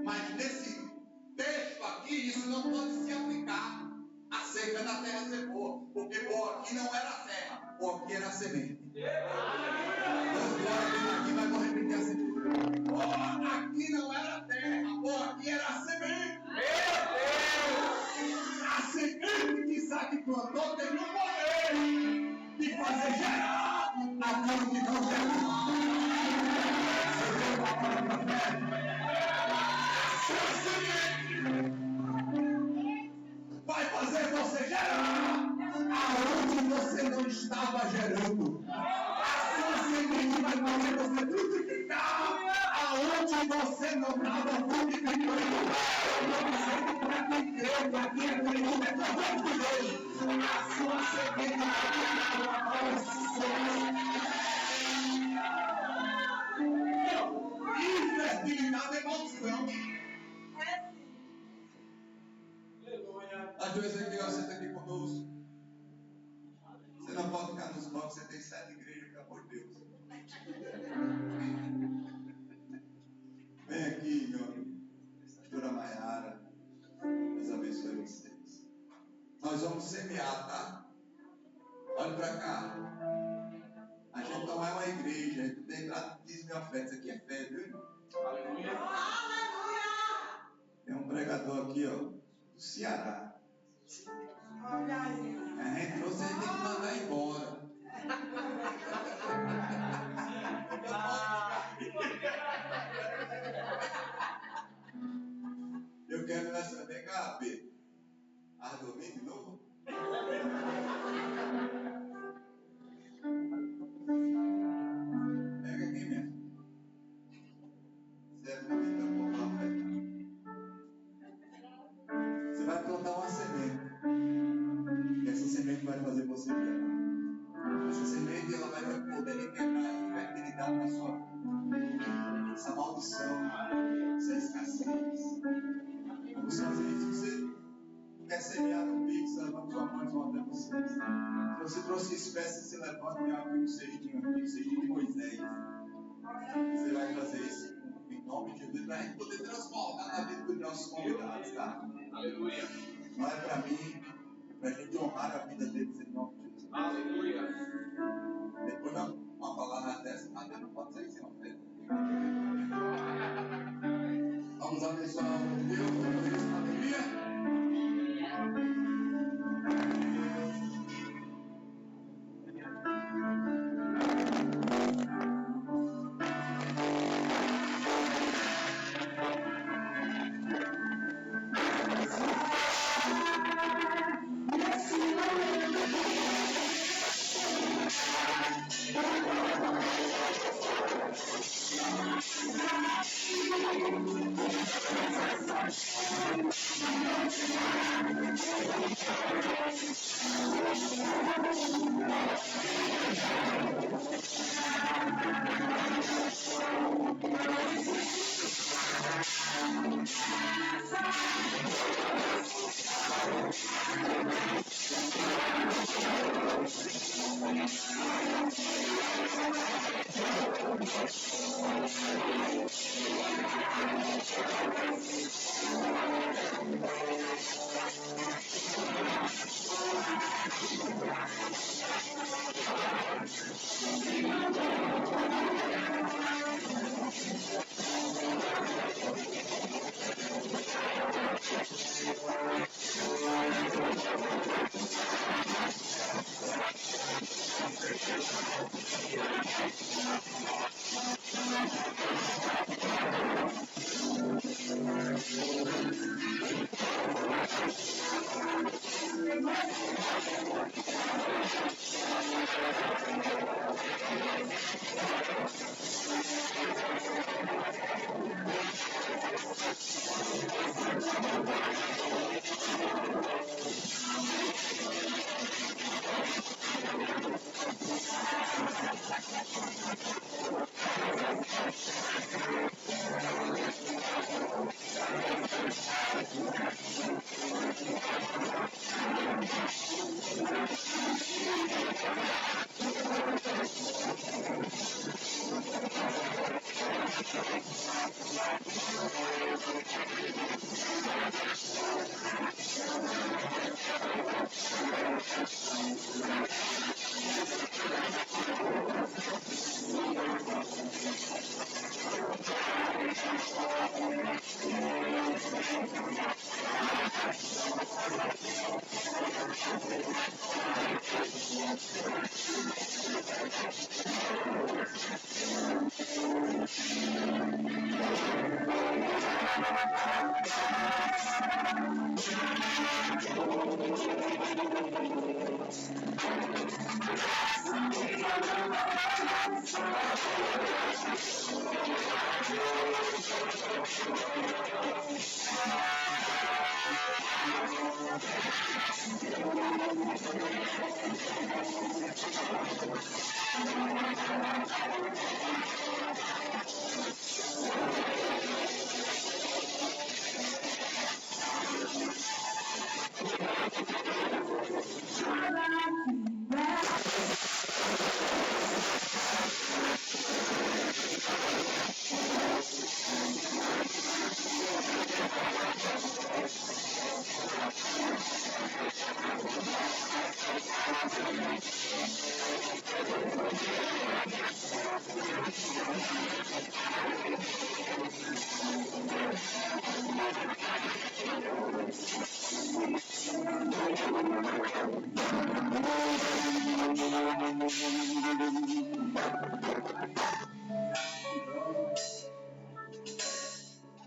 Mas nesse texto aqui, isso não pode se aplicar acerca da terra ser boa. Porque boa aqui não era a terra, boa aqui era a semente. Aqui vai vou repetir a semente. Boa aqui não era a terra, boa aqui era a semente. Meu Deus! A semente que Isaac plantou tem um poder de fazer gerar aquilo que não gerou. Vai fazer você gerar aonde você não estava gerando. A sua semente vai fazer você frutificar aonde você não estava frutificando. Eu não sei para quem crê. semente aqui acredita que eu vou cuidar. A sua semente aqui agora Infertilidade é maldição. Às vezes aqui, você está aqui conosco. Você não pode ficar nos bancos, você tem 7 igrejas, pelo amor de Deus. Vem aqui, meu amigo. Pastora Maiara, Deus abençoe vocês. Nós vamos semear, tá? Olha para cá. A gente não é uma igreja, a gente tem lá 10 mil ofertas. Isso aqui é fé, viu, irmão? Aleluia. Tem um pregador aqui, ó, do Ceará. A gente trouxe, a gente tem que mandar embora. Eu quero nessa. Vem cá, Pedro. Dormir de novo? Pega aqui mesmo. Serve para mim, tá bom? Você vai plantar uma semente. E essa semente vai fazer você gerar. Essa semente ela vai ter o poder de quebrar a infertilidade na sua vida. Essa maldição, essa escassez. Vamos fazer isso. Você quer semear no Pix, levanta sua mão e vão até vocês. Se você trouxe espécie, você levanta e abre um cestinho aqui, o cestinho de Moisés. Você vai fazer isso em nome de Jesus, para a gente poder transformar na vida dos nossos convidados, tá? Aleluia. Olha para mim, para a gente honrar a vida deles em nome de Jesus. Aleluia. Depois de uma palavra dessa, não pode sair sem oferta. Vamos abençoar o Deus, aleluia.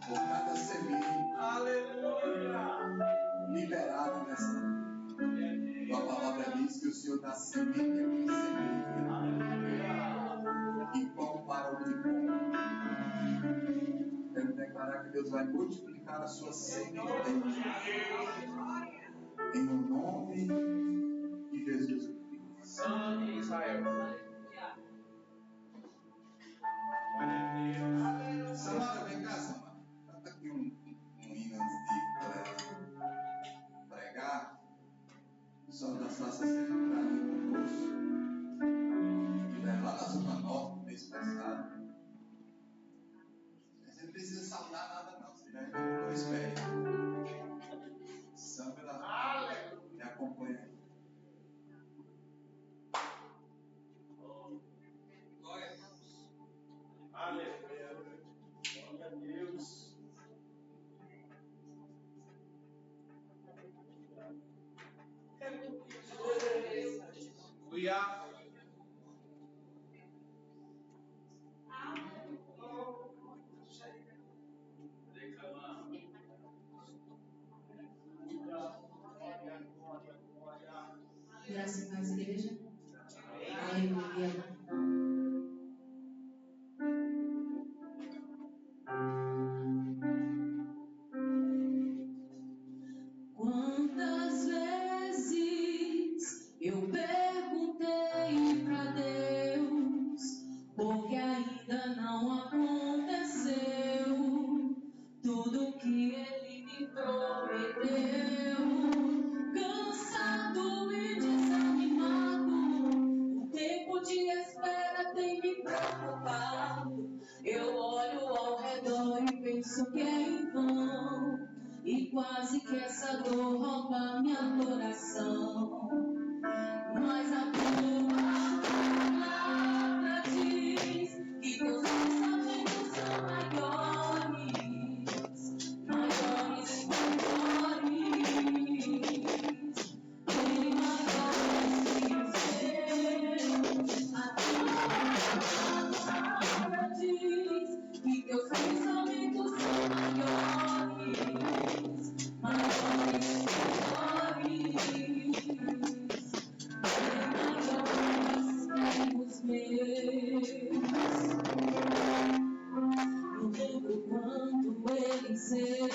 Por cada semente liberada nessa. A palavra diz que o Senhor dá semente em semente. E pão para o que come. Quero declarar que Deus vai multiplicar a sua semente. Em o nome de Jesus Cristo. Israel. Samara, vem cá, Samara. Canta aqui um hino antes de pregar. Só da Sassa seja para mim conosco. Estiver lá na Zona Norte, no mês passado. Você não precisa saudar nada, não. Você já encontrou o espelho. Samba me acompanha aí. Glória a Deus. Aleluia. Glória a Deus. Aleluia. Graça e paz, igreja. Aleluia. Quantas vezes eu perguntei pra Deus, porque ainda não aconteceu tudo que Ele me prometeu. Cansado e desanimado, o tempo de espera tem me preocupado. Eu olho ao redor e penso que é em vão, e quase que essa dor rouba minha adoração. Mas a tua palavra diz que teus pensamentos são maiores, maiores, maiores, bem maiores que os teus. A tua palavra diz que teus pensamentos são maiores, maiores, eu lembro quando Eliseu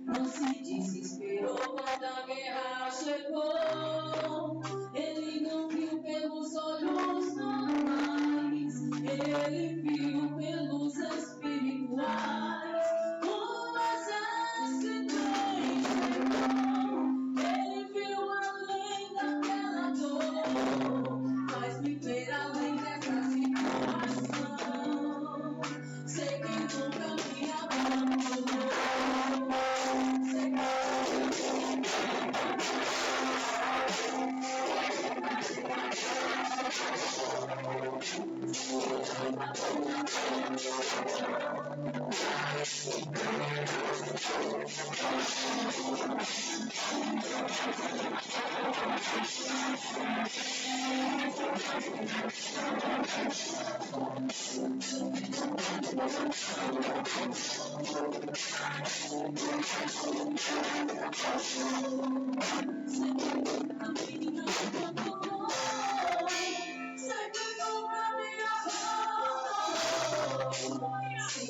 não se desesperou quando a guerra chegou. Ele não viu pelos olhos normais, ele viu pelos espirituais. O exército enxergou, ele viu além daquela dor. Faz-me ver além dessa situação. Sei que nunca me abandonou. Sei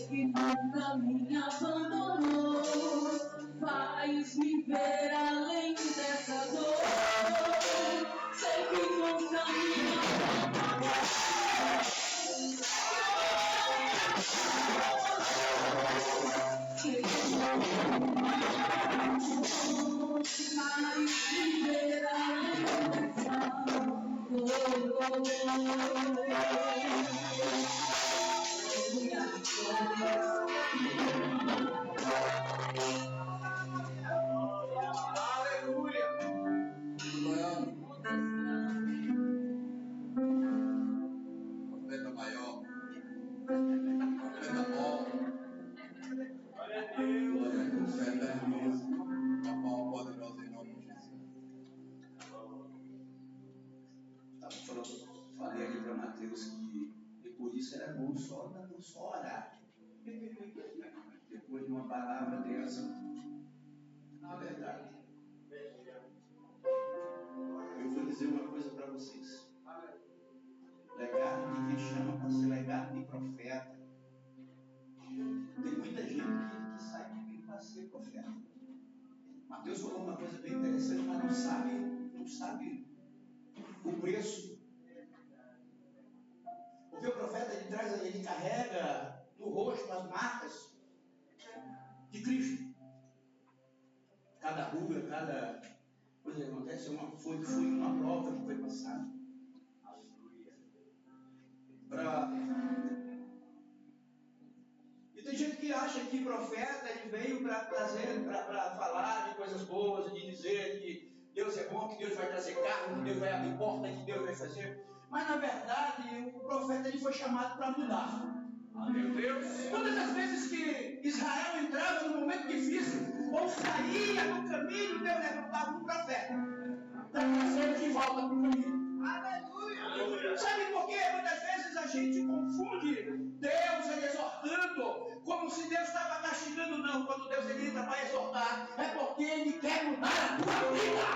que nunca me abandonou. Faz-me ver Aleluia. Profeta maior. Profeta bom. Glória a Deus. Profeta luz. Uma palma poderosa em nome de Jesus. Falei ali para Mateus que depois disso era bom só orar. Depois de uma palavra dessa, na verdade, eu vou dizer uma coisa para vocês. Legado de quem chama para ser legado de profeta. Tem muita gente que sai de mim para ser profeta. Mateus falou uma coisa bem interessante, mas não sabe o preço. Porque o profeta ele carrega no rosto as marcas de Cristo. Cada ruga, cada coisa que acontece foi uma prova que foi passada. E tem gente que acha que profeta ele veio para trazer, para falar de coisas boas, de dizer que Deus é bom, que Deus vai trazer carro, que Deus vai abrir porta, que Deus vai fazer. Mas na verdade o profeta ele foi chamado para mudar. Meu Deus. Todas as vezes que Israel entrava num momento difícil, ou saía do caminho, Deus levantava um profeta para trazer de volta para o caminho. Aleluia. Sabe por quê? Muitas vezes a gente confunde Deus ele exortando, como se Deus estava castigando. Não, quando Deus ele entra para exortar, é porque Ele quer mudar a tua vida.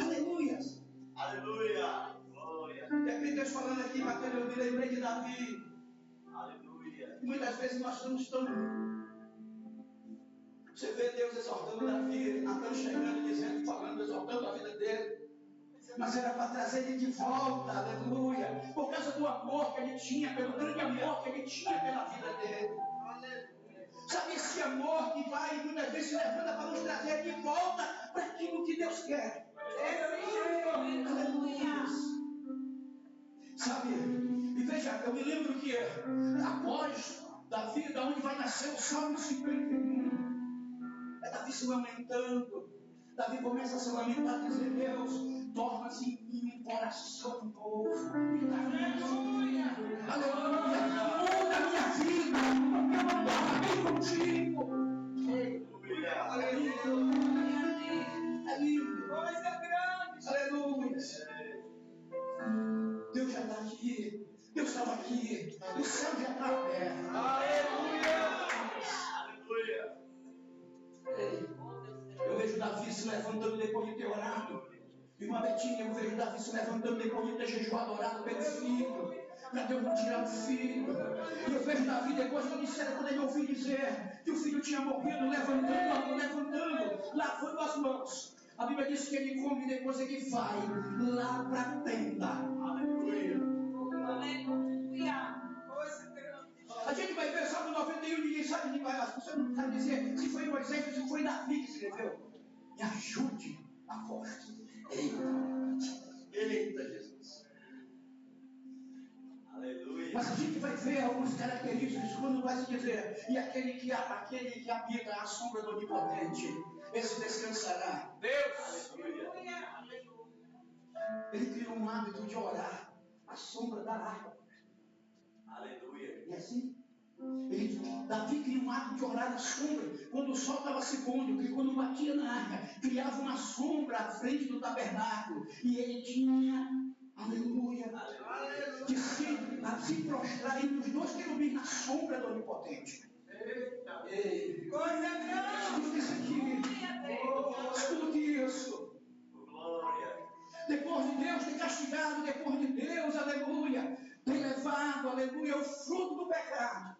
Aleluia. Aleluia. Glória. De repente Deus falando aqui, Mateus, eu me lembrei de Davi. Aleluia. E muitas vezes nós estamos tão... Você vê Deus exortando Davi, Natan chegando, dizendo, falando, exortando a vida dele. Mas era para trazer ele de volta, aleluia. Por causa do amor que ele tinha, pelo grande amor que ele tinha pela vida dele. Sabe esse amor que vai muitas vezes se levanta para nos trazer de volta para aquilo que Deus quer. Aleluia. Sabe, e veja, eu me lembro que após Davi, da onde vai nascer o Salmo 51, é Davi se lamentando. Davi começa a se lamentar e dizer, Deus, torna-se em mim um coração novo. Aleluia! Aleluia! Muda a minha vida, porque eu não estou bem contigo. Aleluia! É lindo! Coisa grande. Aleluia! Deus já está aqui. Deus estava aqui. O céu já está aberto. Aleluia. Aleluia. Eu vejo Davi se levantando depois de ter orado. E uma Betinha, eu vejo Davi se levantando depois de ter jejuado, orado pelo filho. Para Deus não tirar o filho. E eu vejo Davi depois quando ele ouviu dizer que o filho tinha morrido, levantando, lavando as mãos. A Bíblia diz que ele come e depois ele vai lá para a tenda. Aleluia. Aleluia. Coisa grande. A gente vai ver Salmo 91, ninguém sabe, você não sabe dizer se foi Moisés ou se foi Davi que escreveu. Me ajude a força. Eita Jesus. Aleluia. Mas a gente vai ver algumas características quando vai se dizer, e aquele que habita a sombra do Onipotente, esse descansará. Deus. Ele criou um hábito de orar à sombra da árvore. Aleluia. E assim, Davi criou um hábito de orar na sombra, quando o sol estava se pondo, que quando batia na arca, criava uma sombra à frente do tabernáculo, e ele tinha, aleluia, de se prostrar entre os dois querubins na sombra do Onipotente. Ei, Coisa grande. escute isso aqui, escute isso. Glória. Depois de Deus ter castigado, depois de Deus, aleluia, ter levado, aleluia, o fruto do pecado.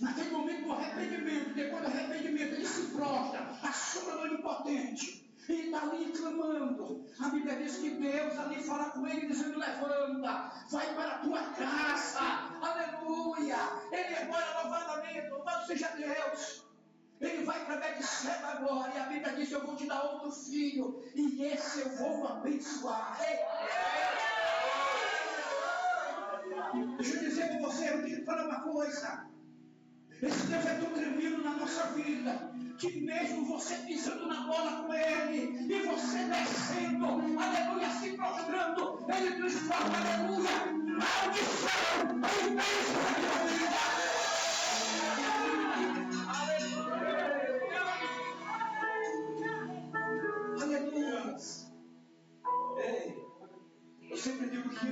Naquele momento do arrependimento, depois do arrependimento, ele se prostra à sombra do Onipotente. E está ali clamando. A Bíblia diz que Deus ali fala com ele, dizendo, levanta, vai para a tua casa. Aleluia. Ele agora, louvado seja Deus. Ele vai para Betseba agora, e a Bíblia diz: eu vou te dar outro filho, e esse eu vou abençoar. Deixa eu dizer para você, eu te falar uma coisa. Esse Deus é tão tremendo na nossa vida, que mesmo você pisando na bola com Ele, e você descendo, aleluia, se prostrando, Ele transforma, aleluia, maldição em bênção na tua vida. Aleluia. Ei, eu sempre digo que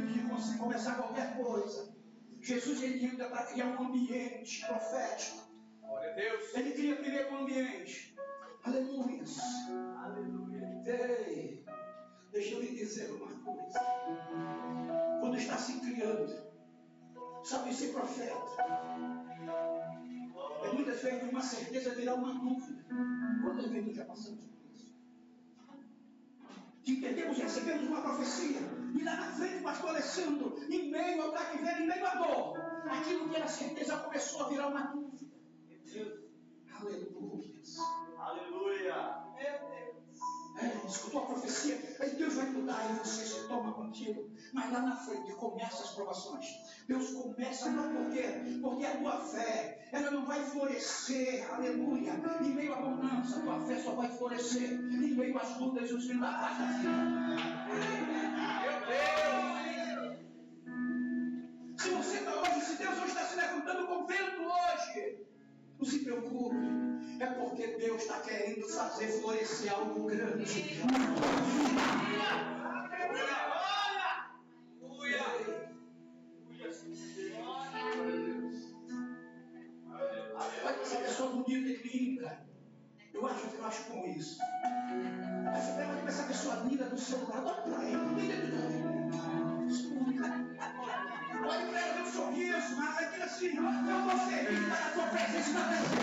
começar qualquer coisa, Jesus ele entra para criar um ambiente profético. Glória a Deus. Ele cria primeiro um ambiente. Aleluia. Aleluia. Ei, deixa eu lhe dizer uma coisa. Quando está se criando, sabe ser profeta, é muitas vezes uma certeza virar uma dúvida. Quantas vezes já passamos por isso? Que entendemos, recebemos uma profecia, e lá na frente, pastor Alessandro, em meio ao cativeiro, em meio à dor, aquilo que era certeza começou a virar uma dúvida. Aleluia. Aleluia. Escutou a profecia, aí Deus vai mudar e você se toma contigo. Mas lá na frente começam as provações. Deus começa, não por quê? Porque a tua fé, ela não vai florescer, aleluia. Em meio à bonança, a tua fé só vai florescer em meio às lutas e os milagres da vida. Meu Deus. Se você está hoje, se Deus hoje está se levantando com vento hoje, não se preocupe, é porque Deus está querendo fazer florescer algo grande na tua vida. Olha essa pessoa bonita e linda. Eu acho com isso. Mas você pega essa pessoa linda do seu lado, olha para ele. Olha para ela, dê um sorriso, mas aquilo assim, eu vou servir para a tua presença na presença.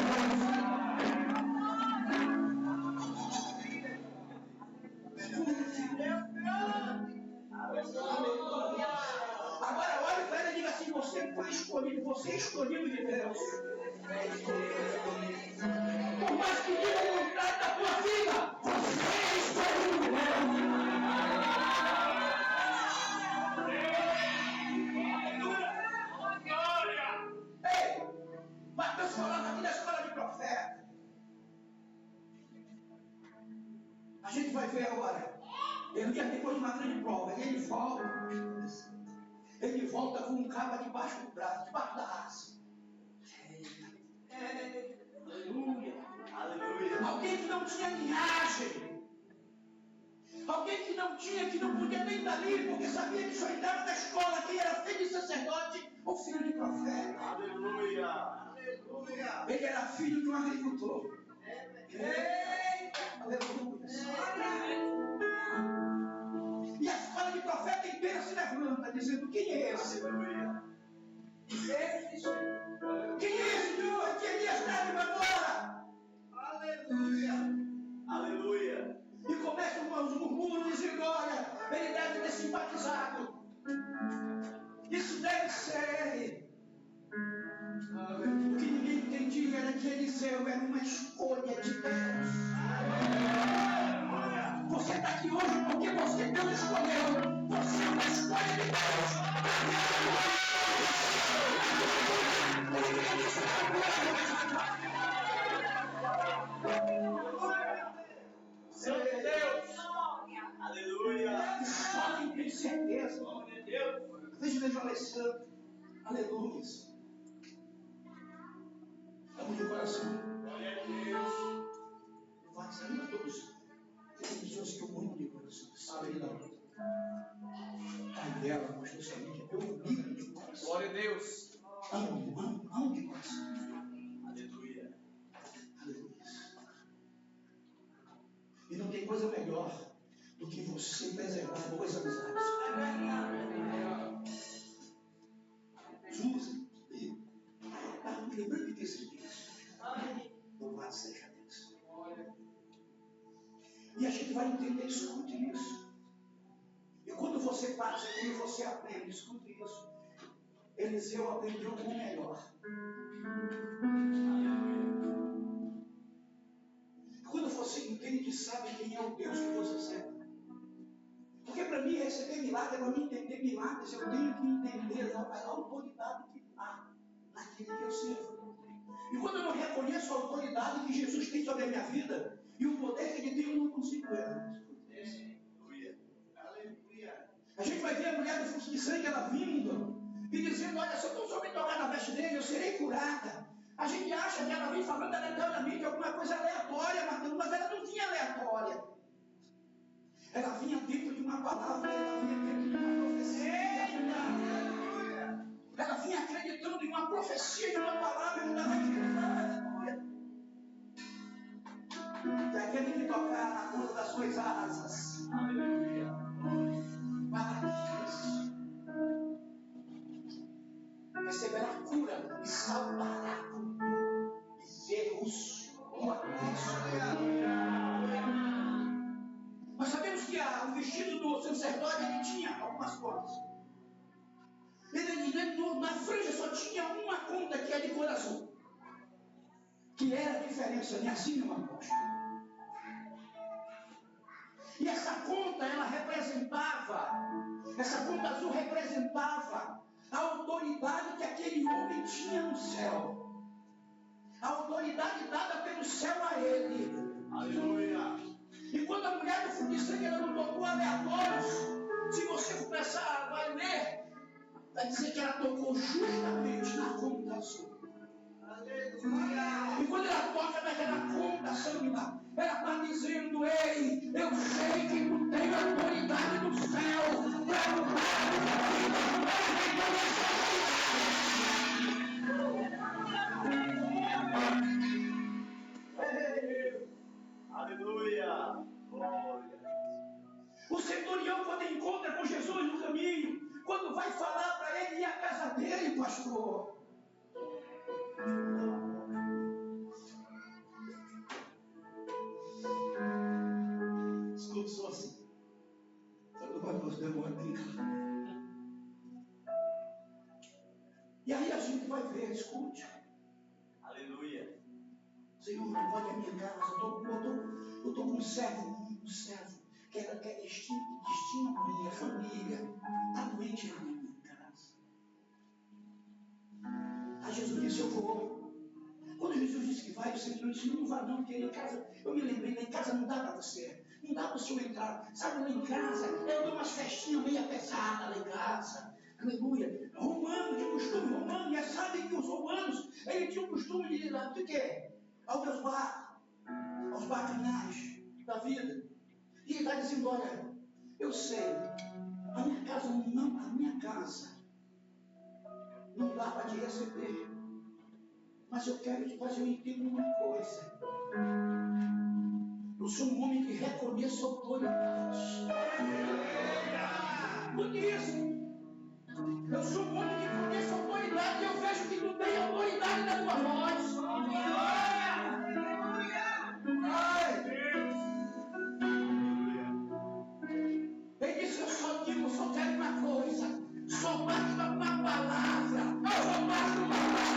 Agora olhe para ela e diga assim: você foi escolhido, você é escolhido de Deus. Por mais que diga o contrário da tua vida, você é escolhido de Deus. Ei, Mateus falava aqui da escola de profeta. A gente vai ver agora. Elias, depois de uma grande prova, ele volta com um cabo debaixo do braço, debaixo da raça. Aleluia. Aleluia. Alguém que não tinha linhagem. Alguém que não podia nem estar ali, porque sabia que só entrava na escola quem era filho de sacerdote ou filho de profeta. Aleluia. Aleluia. Ele era filho de um agricultor. Aleluia. E a escola de profeta inteira se levanta, dizendo: quem é esse? Aleluia. Quem é esse, Senhor? Que Elias está indo agora? Aleluia. Aleluia. E começam os murmúrios dizendo: olha, ele deve ter simpatizado. Isso deve ser ele. O que ninguém entendia era que Eliseu era uma escolha de Deus. Você está aqui hoje porque você Deus escolheu. Você é uma escolha de Deus. Meu Deus. Aleluia. Podem ter certeza. Glória a Deus. Veja o Alessandro. Aleluia. Vamos de coração. Glória a Deus. Vai sair a todos. Tem pessoas que eu amo de coração. Sabe da outra. Pai dela, pastor Salim, eu amo de coração. Glória a Deus. Amo de coração. Aleluia. Aleluia. E não tem coisa melhor do que você preservar boas amizades. Jesus, me lembrando de texto disso. Louvado seja Deus. E a gente vai entender, escute isso. E quando você passa, quando você aprende, escute isso. Eliseu aprendeu com o melhor. sabem quem é o Deus que você serve. Porque para mim receber milagre, para mim entender milagres, eu tenho que entender a autoridade que há naquele que eu sirvo. E quando eu não reconheço a autoridade que Jesus tem sobre a minha vida e o poder que ele tem, eu não consigo ver. Aleluia. Aleluia. A gente vai ver a mulher do fluxo de sangue, ela vindo e dizendo: olha, se eu só me tocar na veste dele, eu serei curada. A gente acha que ela vem falando aleatoriamente alguma coisa aleatória, mas ela não vinha aleatória. Ela vinha dentro de uma palavra, ela vinha dentro de uma profecia. Ela vinha acreditando em uma profecia, em uma palavra, e não dava acreditando. E aquele que tocar na ponta das suas asas, aleluia, maravilhas, receberá cura e saltará como bezerros. Nós sabemos que o vestido do sacerdote ele tinha algumas cores. Na franja só tinha uma conta que é de cor azul. Que era a diferença, nem assim, meu apóstolo. E essa conta, essa conta azul representava a autoridade que aquele homem tinha no céu. A autoridade dada pelo céu a ele. Aleluia. E quando a mulher do fluxo de sangue ela não tocou aleatórios, se você começar a ler, vai dizer que ela tocou justamente na conta azul. Aleluia. E quando ela toca naquela conta santa, ela está dizendo: ei, eu sei que tu tem autoridade do céu para mudar a vida. Aleluia. O centurião, quando encontra com Jesus no caminho, quando vai falar para ele ir à casa dele, pastor. Escute só assim. Sabe o que nós temos aqui? E aí a gente vai ver, escute. Aleluia. Senhor, não pode a minha casa. Eu estou com um servo, que é destino a minha família. Está doente na minha casa. Aí Jesus disse: eu vou. Quando Jesus disse que vai, o Senhor disse: não vá não, porque em casa, eu me lembrei, lá em casa não dá para você. Não dá para o senhor entrar. Sabe, lá em casa, eu dou umas festinhas meio pesadas lá em casa. Aleluia. Romano, de costume romano, e sabem que os romanos, eles tinham o costume de ir lá, do quê? Aos bacanais da vida. E ele está dizendo: olha, eu sei, a minha casa não dá para te receber. Mas eu quero te fazer entender uma coisa. Eu sou um homem que reconhece autoridade. Por isso, eu sou um homem que conhece autoridade e eu vejo que tu tem autoridade na tua voz. Ele disse: eu só quero uma coisa. Só basta uma palavra. Só basta uma palavra.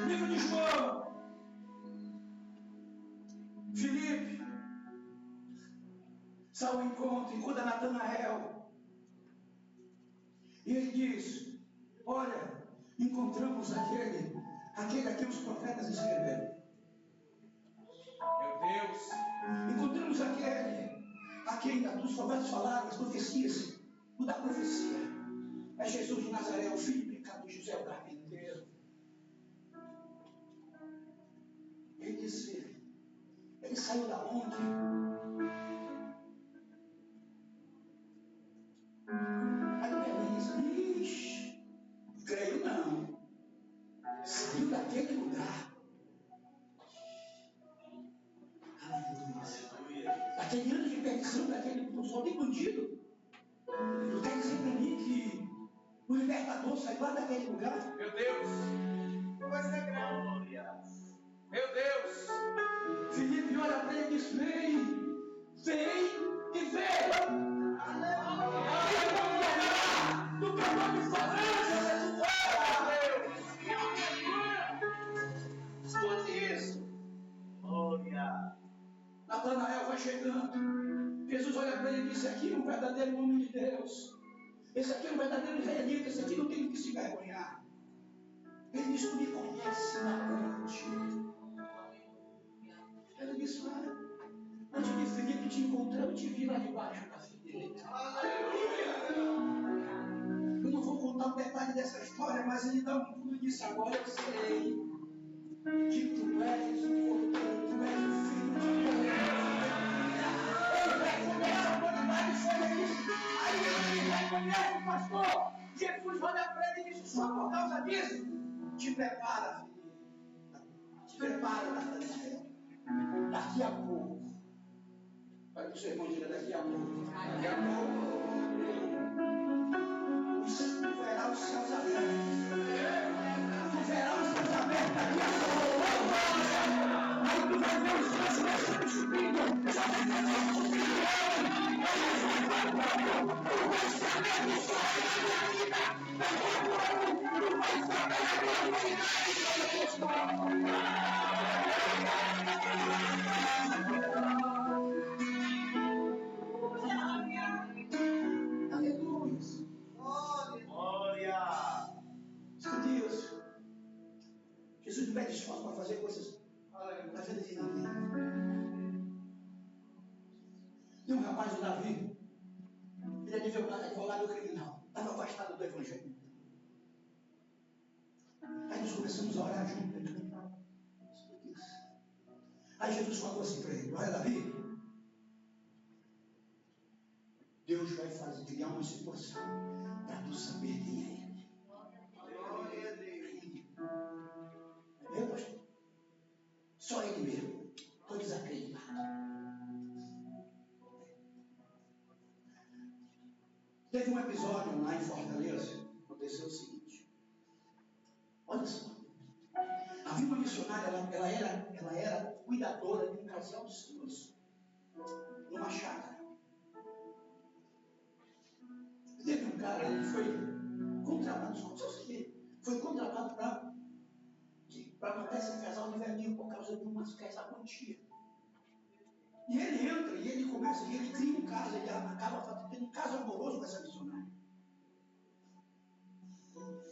Livro de João. Filipe sai ao encontro, encontra Natanael. E ele diz: olha, encontramos aquele a quem os profetas escreveram. Meu Deus! Encontramos aquele a quem os profetas falaram, as profecias, o da profecia. É Jesus de Nazaré, o filho de pecado de José o carpinteiro. Ele disse: ele saiu da onde? Aí ele disse: ixi, creio não. Saiu daquele lugar. Daquele ano de perdição, daquele só tem bandido. Tu quer dizer para mim que o libertador saiu de lá daquele lugar. Meu Deus. Coisa grande. Meu Deus. Filipe olha para ele e diz: vem e vê. Do que eu estou te falando, escute isso. Natanael vai chegando. Jesus olha para ele e diz: esse aqui é um verdadeiro homem de Deus. Esse aqui é um verdadeiro israelita. Esse aqui não tem que se envergonhar. Ele diz: tu me conhece na noite. Ele disse: antes de Filipe te encontrar, eu te vi lá debaixo da figueira. Eu não vou contar o detalhe dessa história, mas ele dá um pulo e disse: agora eu sei que tu és o cordeiro, tu és o filho de Deus. Ele reconhece a autoridade sobre isso. Aí ele reconhece o pastor. Jesus olha para ele e diz: só por causa disso, te prepara, filho. Te prepara, Natanael. Daqui a pouco. Para que o seu irmão diga: daqui a pouco. Daqui a pouco. Tu verás os céus abertos. Tu verás os céus abertos daqui a pouco. Aí tu vai ver os céus abertos subindo. Já vai ver o filho. Tu vai saber do céu da vida. Tu vai saber da aleluia. Escute isso. Jesus não pede esforço para fazer coisas na vida de ninguém. Tem um rapaz, o Davi, ele é advogado criminal, estava afastado do evangelho. Aí nós começamos a orar junto. Escute isso. Aí Jesus falou assim para ele: olha, Davi, Deus vai criar uma situação para tu saber quem é Ele. É meu, pastor? Só Ele mesmo. Estou desacreditado. Teve um episódio lá em Fortaleza. Aconteceu o seguinte. Olha só. Havia uma missionária, ela era cuidadora de um casal de senhores. Numa chácara. Teve um cara, ele foi contratado, só foi contratado para matar esse casal de velhinho por causa de umas questões quantia. E ele entra, e ele começa, e ele cria um caso, ele acaba tendo um caso amoroso com essa missionária.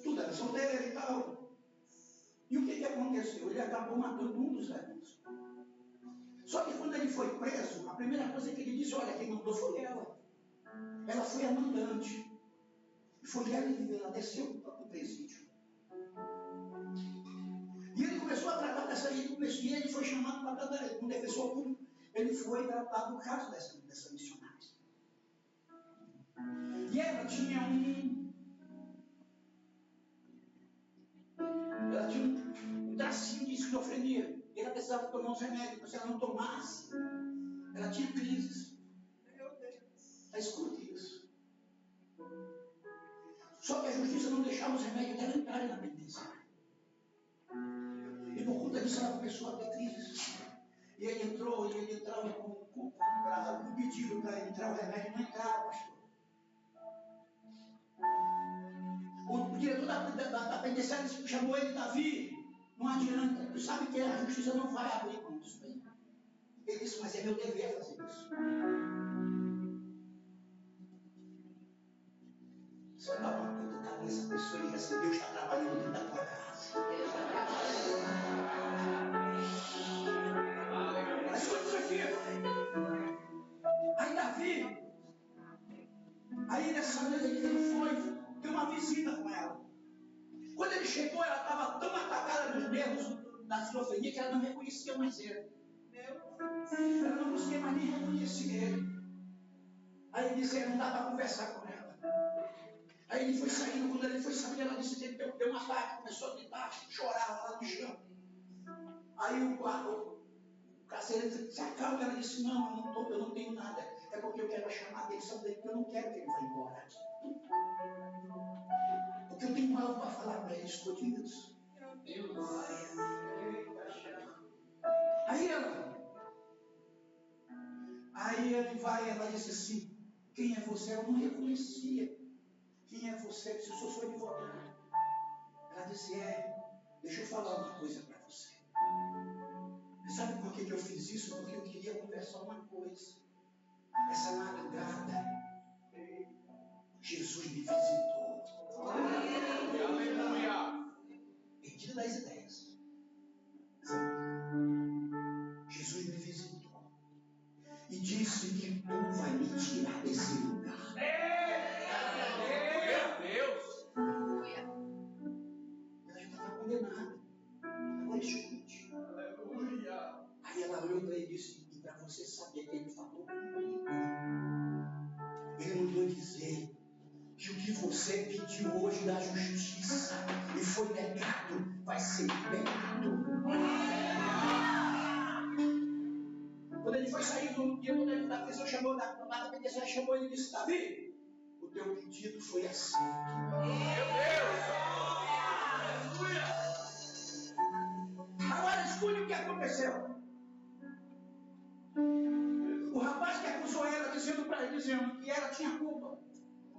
Tudo era solteiro e tal. E o que aconteceu? Ele acabou matando um dos velhos. Só que quando ele foi preso, a primeira coisa que ele disse: olha, quem mandou foi ela. Ela foi a mandante. Foi ela desceu para o presídio. E ele começou a tratar dessa aí, e ele foi chamado para tratar, como defensor público, ele foi tratar do caso dessa missionária. E ela tinha um tracinho de esquizofrenia. E ela precisava tomar uns remédios, porque se ela não tomasse, ela tinha crises. Meu Deus. Escute isso. Só que a justiça não deixava os remédios dela entrarem na penitenciária. E por conta disso ela começou a ter crises. E ele entrava com um pedido para entrar, o remédio não entrava, pastor. O diretor da penitenciária chamou ele: Davi, não adianta, tu sabe que a justiça não vai abrir com isso aí. Ele disse: mas é meu dever fazer isso. Você dá uma cutucada nessa pessoa e diz assim: Deus está trabalhando dentro da tua casa. Mas escuta isso aqui. Aí Davi, nessa noite ele foi ter uma visita com ela. Quando ele chegou, ela estava tão atacada nos nervos da esquizofrenia que ela não reconhecia mais ele. Ela não conseguia mais nem reconhecer ele. Aí ele disse: não dá para conversar com ela. Aí ele foi saindo, quando ele foi saindo, ela disse que ele deu um ataque, começou a gritar, chorava lá no chão. Aí o carcereiro disse: se acalma. Ela disse: não, eu não tenho nada. É porque eu quero chamar a atenção dele, porque eu não quero que ele vá embora. Porque eu tenho uma algo para falar para ele, escute isso. Aí ele vai, ela disse assim, quem é você? Eu não reconhecia. Quem é você? Eu disse, eu sou advogado. Ela disse, deixa eu falar uma coisa para você. Sabe por que eu fiz isso? Porque eu queria conversar uma coisa. Essa madrugada, Jesus me visitou. Aleluia! Perdido das ideias. Jesus me visitou. E disse que tu vai me tirar desse lugar. Meu Deus! Ela já estava condenada. Agora escute. Aleluia! Aí ela olhou para ele e disse, e para você saber que ele falou comigo, ele mandou dizer que o que você pediu hoje da justiça e foi negado, vai ser liberado. Quando ele foi sair do dia, quando ele da prisão, chamou da petição, chamou ele e disse, Davi, o teu pedido foi aceito. Meu Deus! Aleluia! Agora escute o que aconteceu. O rapaz que acusou ela, dizendo que ela tinha culpa,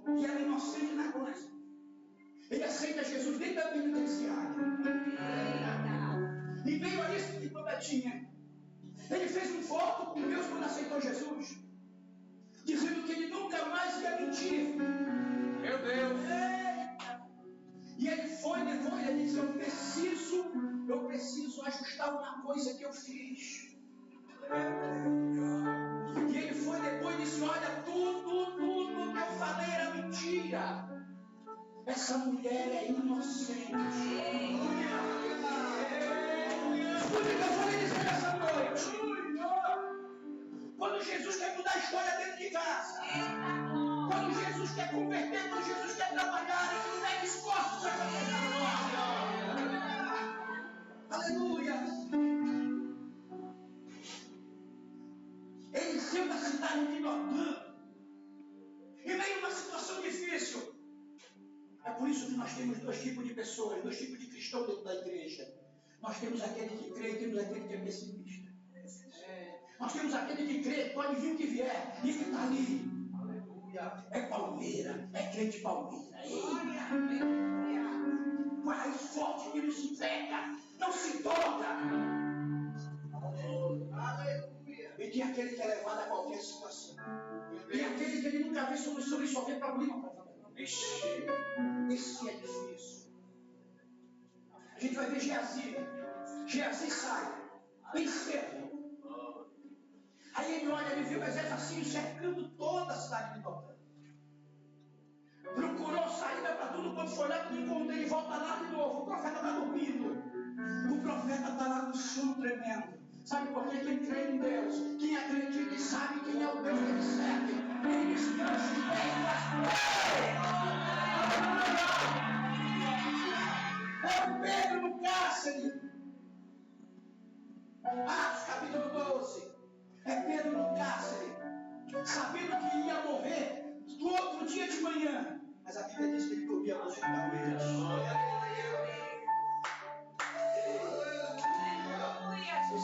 que era inocente na coisa. Ele aceita Jesus dentro da penitenciária. E veio a isso que prometia. Ele fez um voto com Deus quando aceitou Jesus, dizendo que ele nunca mais ia mentir. Meu Deus! E ele foi depois, ele disse, eu preciso ajustar uma coisa que eu fiz. E ele foi depois e disse, olha, tudo que eu falei era mentira. Essa mulher é inocente. Escute o que eu falei dizer nessa noite. Quando Jesus quer mudar a história dentro de casa, quando Jesus quer converter, quando Jesus quer trabalhar, ele não pega esforço para fazer nada. Aleluia. Eliseu da cidade de Dotã, em meio a uma situação difícil. É por isso que nós temos dois tipos de pessoas, dois tipos de cristãos dentro da igreja. Nós temos aquele que crê e temos aquele que é pessimista. Nós temos aquele que crê, pode vir o que vier, e fica ali. Aleluia. É palmeira, é crente palmeira. Raiz forte que não se pega, não se toca. Aleluia. E tem aquele que é levado a qualquer situação. E aquele que ele nunca vê solução e só vê problema para fazer. Esse é difícil. A gente vai ver Geazi. Geazi sai, bem cedo. Aí ele olha, ele viu o exército assim, cercando toda a cidade de Dotã. Procurou saída para tudo, quando foi lá, quando ele volta lá de novo. O profeta está dormindo. O profeta está lá no sono tremendo. Sabe por quê? Quem crê em Deus, quem acredita e sabe quem é o Deus que ele serve, ele descansa em paz. É o Pedro no cárcere. Atos capítulo 12. É Pedro no cárcere, sabendo que ia morrer do outro dia de manhã. Mas a Bíblia diz que ele dormia profundamente. Eu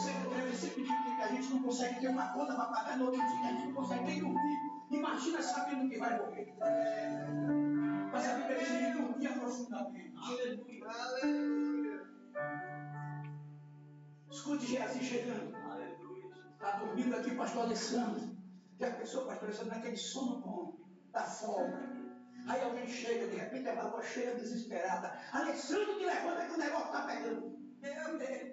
sempre digo que a gente não consegue ter uma conta para pagar no outro dia, a gente não consegue nem dormir. Imagina sabendo que vai morrer. Mas a Bíblia diz que ele dormia profundamente. Aleluia. Escute Geazi chegando. Está dormindo aqui, pastor Alessandro. Já pensou, pastor Alessandro, naquele sono bom, da folga. Aí alguém chega, de repente a voz chega desesperada. Alessandro, me levanta que o negócio está pegando. Meu Deus.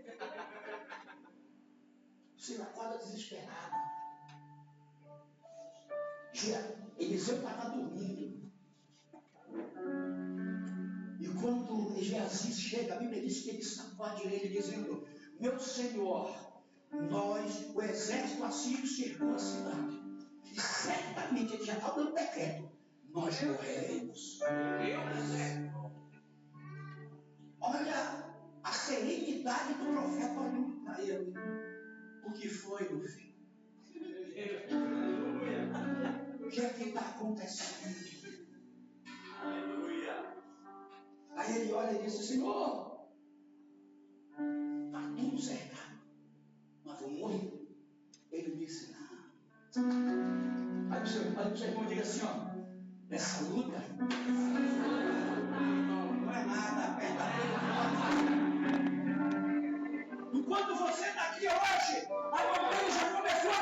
Você acorda desesperado. Eliseu estava dormindo. E quando Geazi chega, a Bíblia diz que ele sacode ele, dizendo, meu Senhor, nós, o exército assírio cercou a cidade. E certamente ele já está dando decreto. Nós morreremos. Olha a serenidade do profeta olhando para ele. O que foi, meu filho? O que é que está acontecendo? Aleluia. Aí Aí ele olha e disse: Senhor, está tudo cercado, mas vou morrer. Ele disse: não. Aí o seu irmão diga assim: ó, nessa luta não é nada perto da tua. Enquanto você está aqui hoje, a montanha já começou a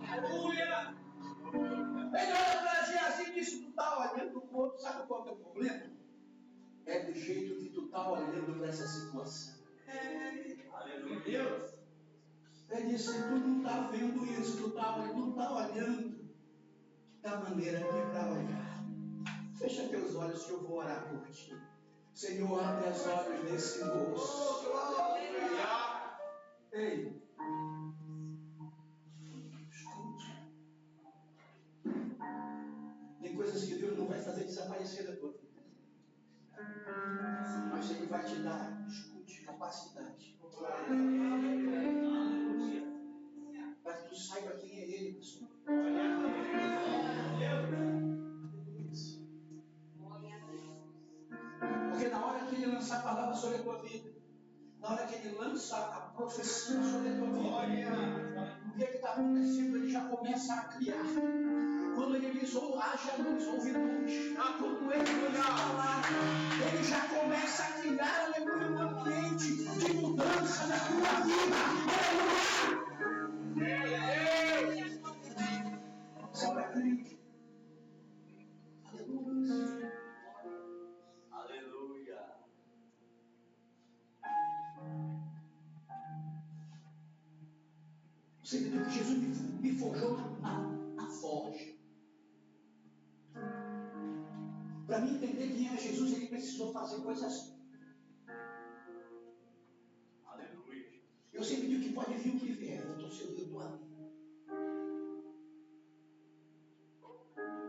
Aleluia! Ele olha para Geazi e disse: tu está olhando para o outro, sabe qual é o problema? É do jeito que tu está olhando para essa situação. Aleluia! Ele disse: tu não está vendo isso, tu não está olhando da maneira que é para olhar. Fecha teus olhos que eu vou orar por ti. Senhor, abre os olhos desse moço. Ei, escute. Tem coisas que Deus não vai fazer desaparecer da tua vida, mas Ele vai te dar, escute, capacidade para que tu saiba quem é Ele, pessoal. Porque na hora que Ele lançar a palavra sobre a tua vida, na hora que Ele lança a profecia sobre a tua vida, o que está acontecendo? Ele já começa a criar. Quando Ele diz: haja luz, houve luz. Quando Ele falar, Ele já começa a criar, aleluia, um ambiente de mudança na tua vida. Aleluia! Sobre a crente. Aleluia! Aleluia! Você entendeu que Jesus me forjou na forja. Para mim entender quem era Jesus, Ele precisou fazer coisas. Aleluia! Eu sempre digo que pode vir o que vier, eu estou seu Deus do lado.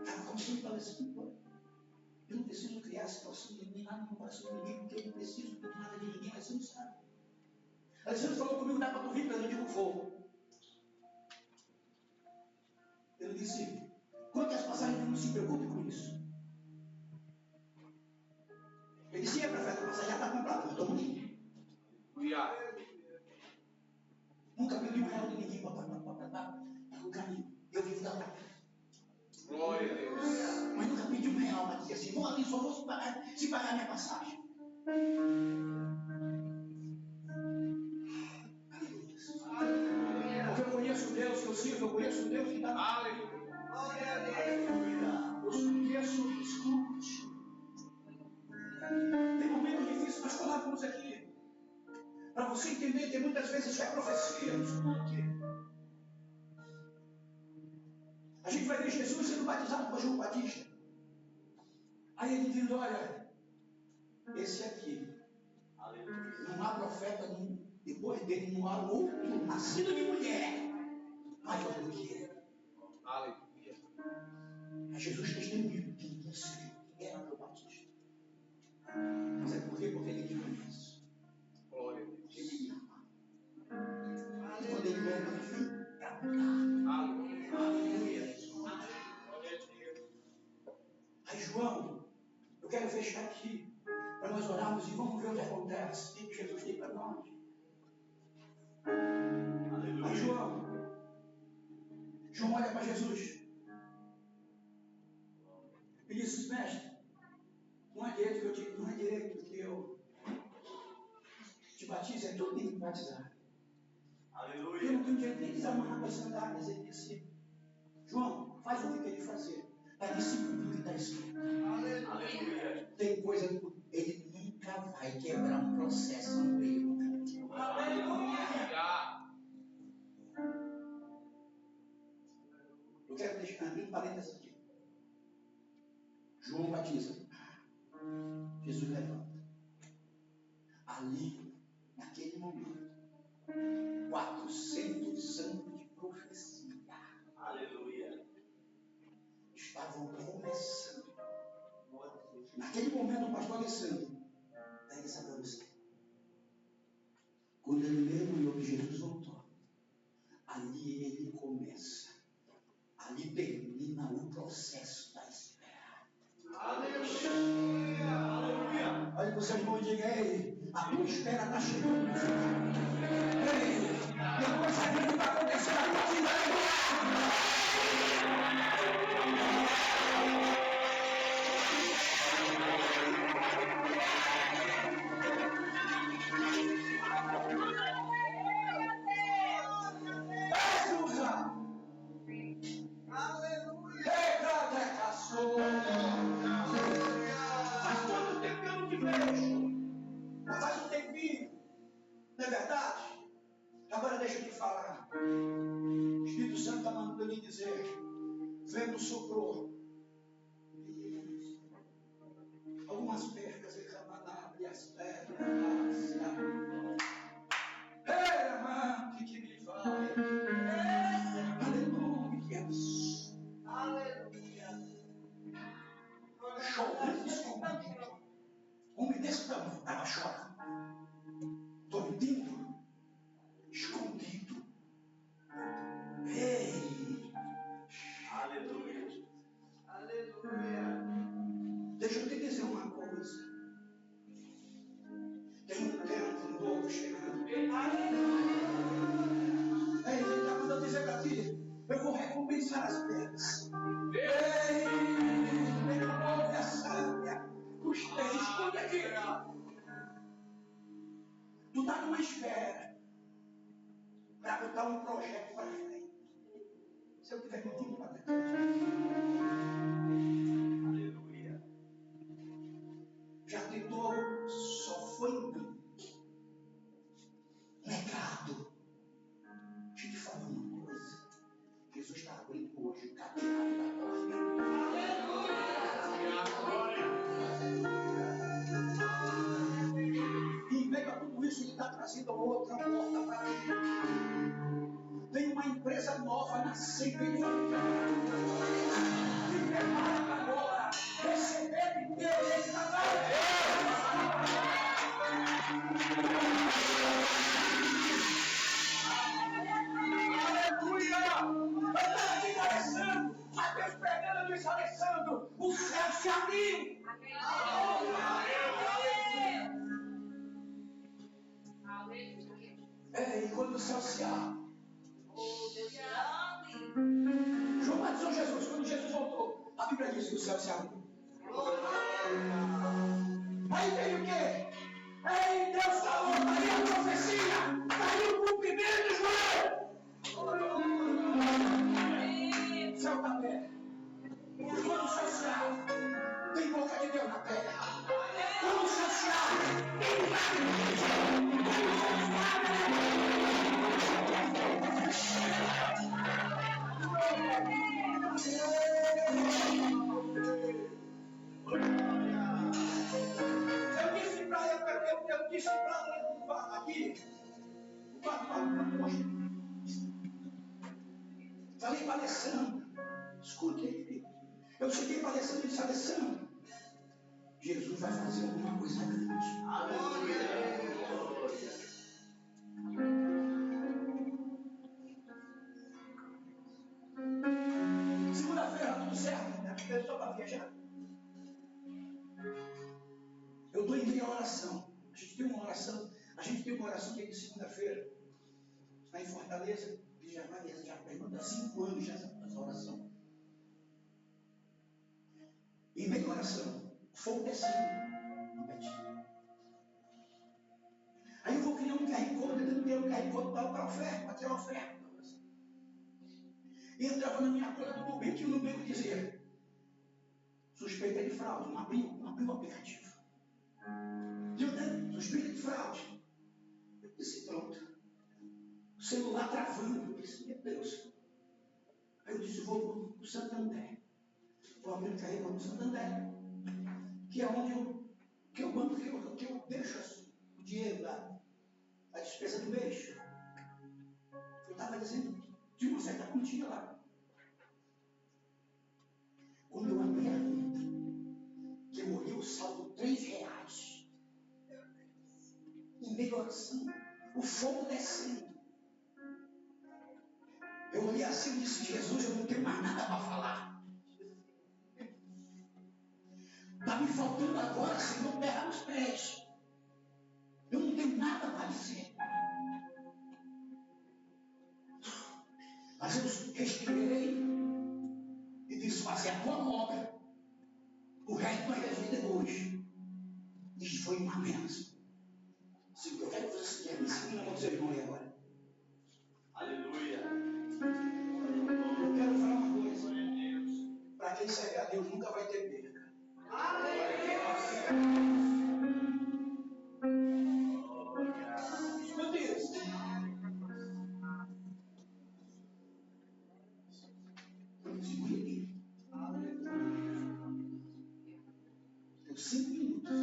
Estava como se ele falasse: eu não preciso criar a situação de ninguém, nada no coração de ninguém, porque eu não preciso de nada de ninguém, mas você não sabe. Alexandre falou comigo: dá para tu vir para mim, eu vou. Ele disse: quantas passagens, não se preocupe com isso. Ele disse: profeta, a passagem já está comprada, eu estou indo. Nunca pedi R$1 de ninguém para o caminho. Eu vivo da obra. Glória a Deus. Mas nunca pedi R$1 para dizer assim: vou ali, só vou se pagar minha passagem. Porque eu conheço o Deus que eu sirvo, eu conheço o Deus que está. Aleluia. Eu conheço, escute. Tem momentos difíceis, nós falávamos aqui. Para você entender que muitas vezes isso é profecia. Escute. A gente vai ver Jesus sendo batizado por João Batista. Aí ele diz: olha, esse aqui, não há profeta depois dele, não há outro nascido de mulher maior do que ele. Aleluia. Mas Jesus testemunhou que ninguém sabia quem era João Batista. Mas é por quê? Porque ele conhece. Glória a Deus. Ele ama. E quando ele ama, ele vem para mudar. Aleluia. Aleluia. Aí, João, eu quero fechar aqui para nós orarmos e vamos ver o que acontece. O que Jesus tem para nós. Aí, João olha para Jesus e diz: mestre, não é direito que eu te batize, é tudo tem que batizar. Aleluia! Eu não tenho direito nem de desamarrar as sandálias. Ele disse: João, faz o que tem que fazer. Está discípulo que está escrito. Aleluia! Tem coisa que ele nunca vai quebrar um processo no meio do caminho. Aleluia! Eu quero deixar abrir um parênteses aqui. João batiza. Jesus levanta. Ali, naquele momento, 400 anos de profecia. Aleluia! Estavam começando. Naquele momento, o pastor Alessandro, pega essa para você. Quando Quando ele mergulhou, que Jesus voltou, ali ele começa, ali termina o processo da espera. Aleluia! Aleluia! Olha para o seu irmão e diga: ei, a tua espera está chegando. Ei, tem coisa grande vai acontecer na tua vida. Faz quanto tempo que eu não te vejo? Mas faz um tempinho, não é verdade? Agora deixa eu te falar. O Espírito Santo está mandando me dizer: vendo soprou. Algumas percas e camanabra e as pernas. Ei, amante que me vai. Aleluia. Aleluia! Chorando escondido. Homem desse tamanho estava chorando. Estou mentindo? Escondido. Ei! Aleluia! Aleluia! Deixa eu te dizer uma coisa. Tem um tempo novo chegando. Aleluia! Ei, ele está mandando dizer para ti: eu vou recompensar as perdas. Ei! Ele ouve a sábia dos pés. Escuta aqui. Tu está numa espera para botar um projeto para frente. Se eu tiver contigo para dentro. Aleluia! Já tentou, só foi engano. Negado. Deixa eu te falar uma coisa. Jesus está abrindo hoje o cadeado da porta. E em meio a tudo isso, ele está trazendo outra porta para mim. Tem uma empresa nova nascendo em família. Se prepara para agora receber interesse da Mateus pregando Luiz Alessandro, o céu se abriu. E quando o céu se abre, João batizou Jesus. Quando Jesus voltou, a Bíblia diz que o céu se abriu. Aí veio o quê? Ei, Deus falou, está aí a profecia, está aí o cumprimento, João. O céu está aberto. E quando o céu se abre, tem boca de Deus na terra. Quando o céu se abre, tem milagre de Deus. Quando o céu se abre, eu disse para aqui, falei para Alessandro, escute aí, eu cheguei para Alessandro e disse: Alessandro, Jesus vai fazer alguma coisa grande. Segunda-feira, tudo certo, né? Eu estou para viajar. Eu estou em meia oração. A gente tem uma oração que é de segunda-feira. Está em Fortaleza, que já pergunta há 5 anos já essa oração. Em meia oração, fogo descendo no petinho. Aí eu vou criar um QR Code, tentando criar um QR Code para oferta, para tirar oferta. E entrava na minha conta do Nubank e o Nubank dizia: suspeita de fraude, não abriu o aplicativo. Suspeita de fraude. Eu disse: pronto. O celular travando. Eu disse: meu Deus. Aí eu disse: vou para o Santander. Vou abrir o carregador no Santander, que é onde que eu deixo o dinheiro da despesa do mês. Eu estava dizendo de uma certa quantia lá. Quando eu abri a conta, que eu olhei o saldo R$3, em meio à oração, o fogo descendo. Eu olhei assim e disse: Jesus, eu não tenho mais nada para falar. Está me faltando agora, Senhor, terra nos pés. Eu não tenho nada para dizer. Mas eu respirei e disse: fazer a tua obra. O resto vai resolver depois. E foi uma bênção. Sim, eu quero que você se ensine com seu irmão agora. Aleluia. Eu quero falar uma coisa. Para quem serve a Deus nunca vai ter perda. Escute isso. Deu 5 minutos.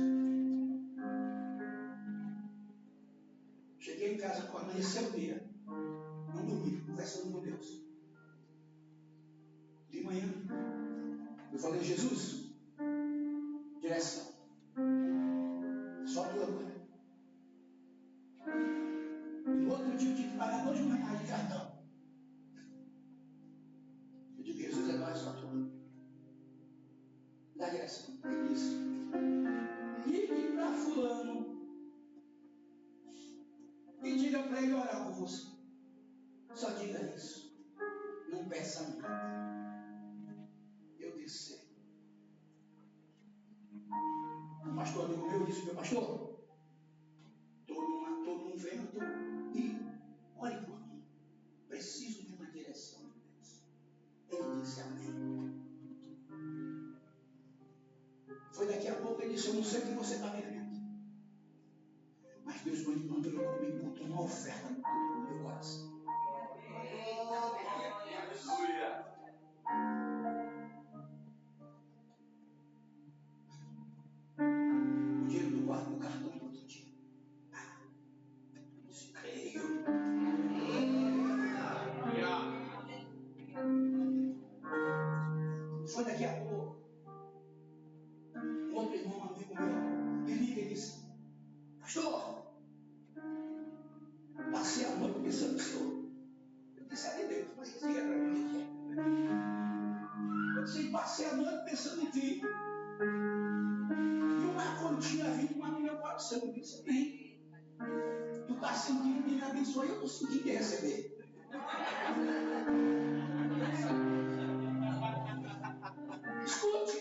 Cheguei em casa com amanheceu o dia. Não dormi, conversando com Deus. De manhã, eu falei: Jesus, direção. Só tu agora. E no outro dia eu tive que pagar 2 mil reais de cartão. Eu digo: Jesus, agora é só tu. Dá direção. Ele disse: ligue para fulano e diga para ele orar por você. Só diga isso. Não peça nada. Eu disse: um pastor amigo meu disse: meu pastor, estou num vento e ore por mim. Preciso de uma direção de Deus. Ele disse: amém. Foi daqui a pouco ele disse: eu não sei o que você está vivendo, mas Deus mandou comigo, botou uma oferta no meu coração. Aleluia. O dinheiro do quarto no cartão do outro dia. Eu disse: creio. Foi daqui a pouco. Um outro irmão, amigo meu, me liga e disse: pastor, passei a noite pensando no senhor. Eu disse: é de Deus, mas você é para mim. Eu disse: passei a noite pensando em ti. E uma continha vindo no meu coração. Eu disse: amém. Tu está sentindo que me abençoe, eu estou sentindo de receber. Escute.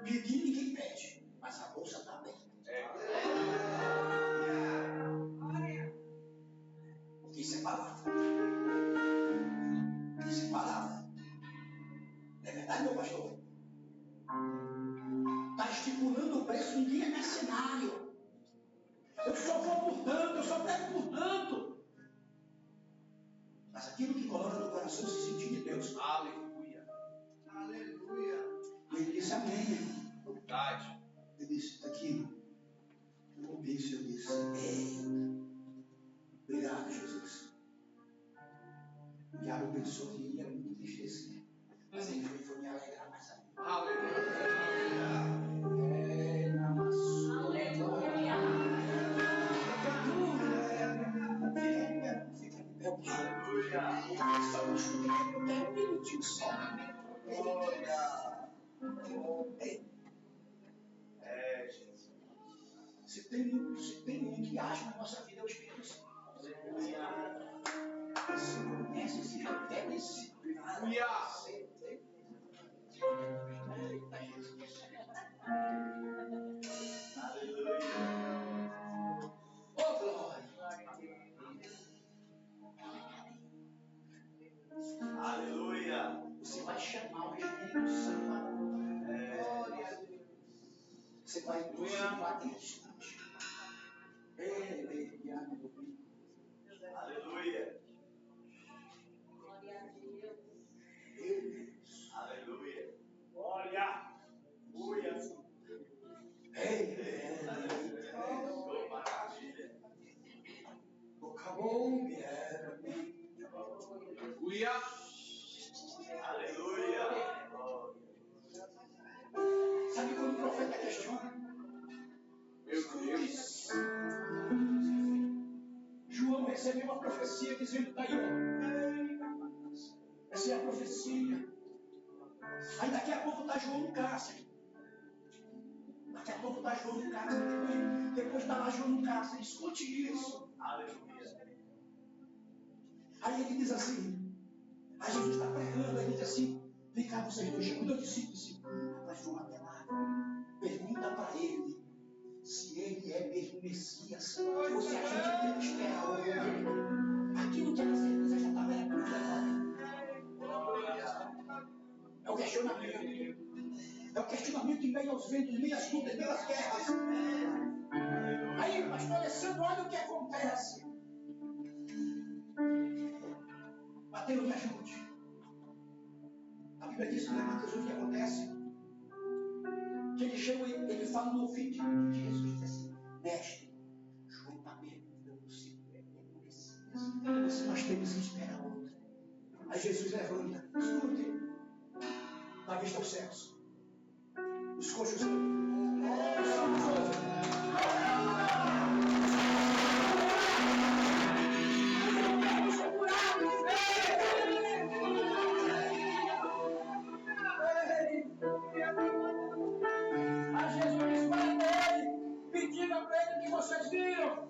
Pedir ninguém pede, mas a bolsa está aberta. Porque isso é palavra. Isso é palavra. Não é verdade, meu pastor? Está estipulando o preço, ninguém é mercenário. Eu só vou por tanto, eu só pego por tanto. Mas aquilo que coloca no coração se sentir de Deus. Aleluia. Aleluia. E ele disse: amém. Verdade. Ele disse: aquilo. Eu ouvi isso, eu disse: obrigado, Jesus. O diabo pensou que ia me entristecer, mas ele foi me alegrar mais ainda. Aleluia. Só me escuta, eu quero um minutinho só. Jesus. Se tem um que age na nossa vida, é o Espírito Santo. Você conhece, se revela esse. Aleluia. Oh, glória. Aleluia. Você vai chamar o Espírito Santo. Glória a Deus. Você vai invadir instante. Aleluia. Glória a Deus. Aleluia. Glória. Aleluia. Oh, maravilha. Acabou, era Aleluia. Aleluia. Sabe quando o profeta questiona? Meu Deus. recebi uma profecia dizendo: está aí, ó. Essa é a profecia. Aí daqui a pouco está João no cárcere. Daqui a pouco está João no cárcere. Depois está lá João no cárcere. Escute isso. Aí ele diz assim: a gente está pregando. Aí ele diz assim: vem cá, vocês dois. Quando eu disse, rapaz, João até lá. Pergunta para ele se ele é mesmo Messias ou se a gente tem que esperar o dele. Aqui não tinha certeza, já estava É o questionamento. É o questionamento em meio aos ventos, em meio às lutas, em meio às guerras. Aí, pastor Alessandro, olha o que acontece. Mateus, me ajude. A Bíblia diz que em Mateus o que acontece? Que ele chega e ele fala no ouvido de Jesus, diz assim: mestre, João está perguntando se tu é Messias, ou se nós temos que esperar outro. Aí Jesus levanta: escute, dá vista aos céus, os coxos vocês viram?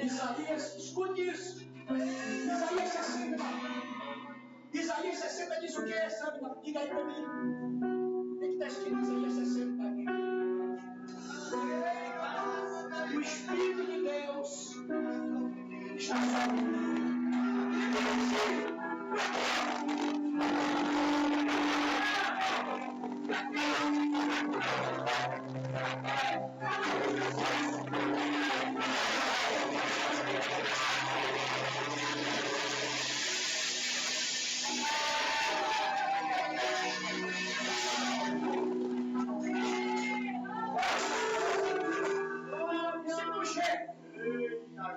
Isaías, escute isso. Isaías 60. Isaías 60 diz o que? Sabe? Diga aí para mim. O que está escrito em Isaías 60? O Espírito de Deus está sobre mim.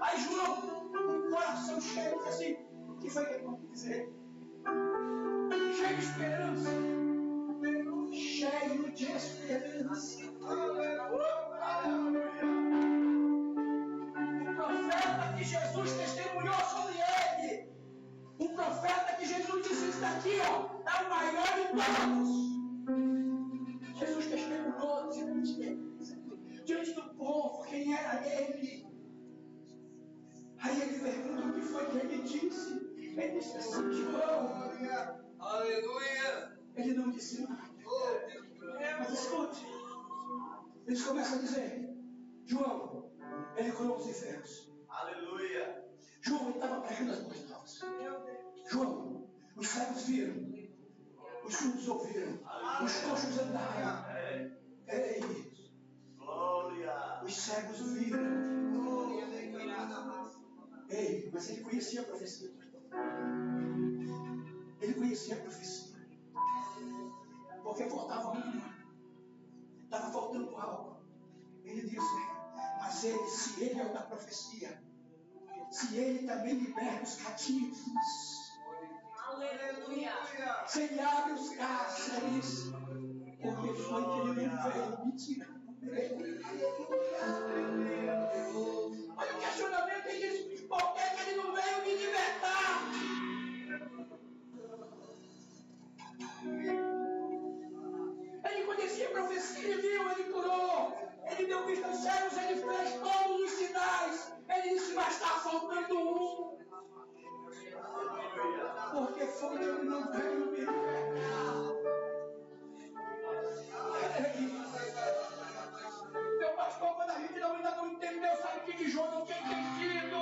Aí João, o coração cheio, diz assim: o que foi que ele pode dizer? Cheio de esperança. Cheio de esperança. O profeta que Jesus testemunhou sobre ele. O profeta que Jesus disse: isso daqui, ó, é o maior de todos. Jesus testemunhou diante do povo quem era ele. Aí ele pergunta o que foi que ele disse. Ele disse assim: João. Aleluia. Ele não disse nada. Mas escute. Eles começam a dizer: João, ele curou os enfermos. Aleluia. João, ele estava pregando as boas novas. João, os cegos viram. Os surdos ouviram. Os coxos andaram. Ei. Glória. Os cegos viram. Ei, mas ele conhecia a profecia. Ele conhecia a profecia. Porque faltava uma. Estava faltando algo. Ele disse: mas ele, se ele é o da profecia, se ele também liberta os cativos, aleluia. Se ele abre os cárceres, porque foi que ele não veio me tirar do meio. Olha o questionamento, ele disse: por que ele não veio me libertar? Ele conhecia a profecia, ele viu, ele curou, ele deu vista aos cegos, ele fez todos os sinais. Ele disse: mas está faltando um. Porque foi que ele não veio me libertar. Meu pastor, quando a gente ainda não entendeu, sabe o que João não tinha entendido?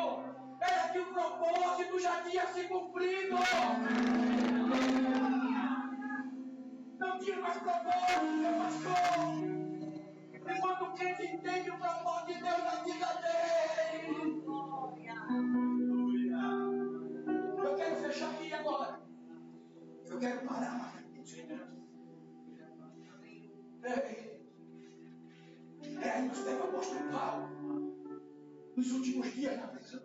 Era que o propósito já tinha se cumprido. Não tinha mais propósito, meu pastor. E quando o crente entende o propósito de Deus na vida dele. Eu quero fechar aqui agora. Eu quero parar. Aí nós temos o apóstolo Paulo nos últimos dias na prisão.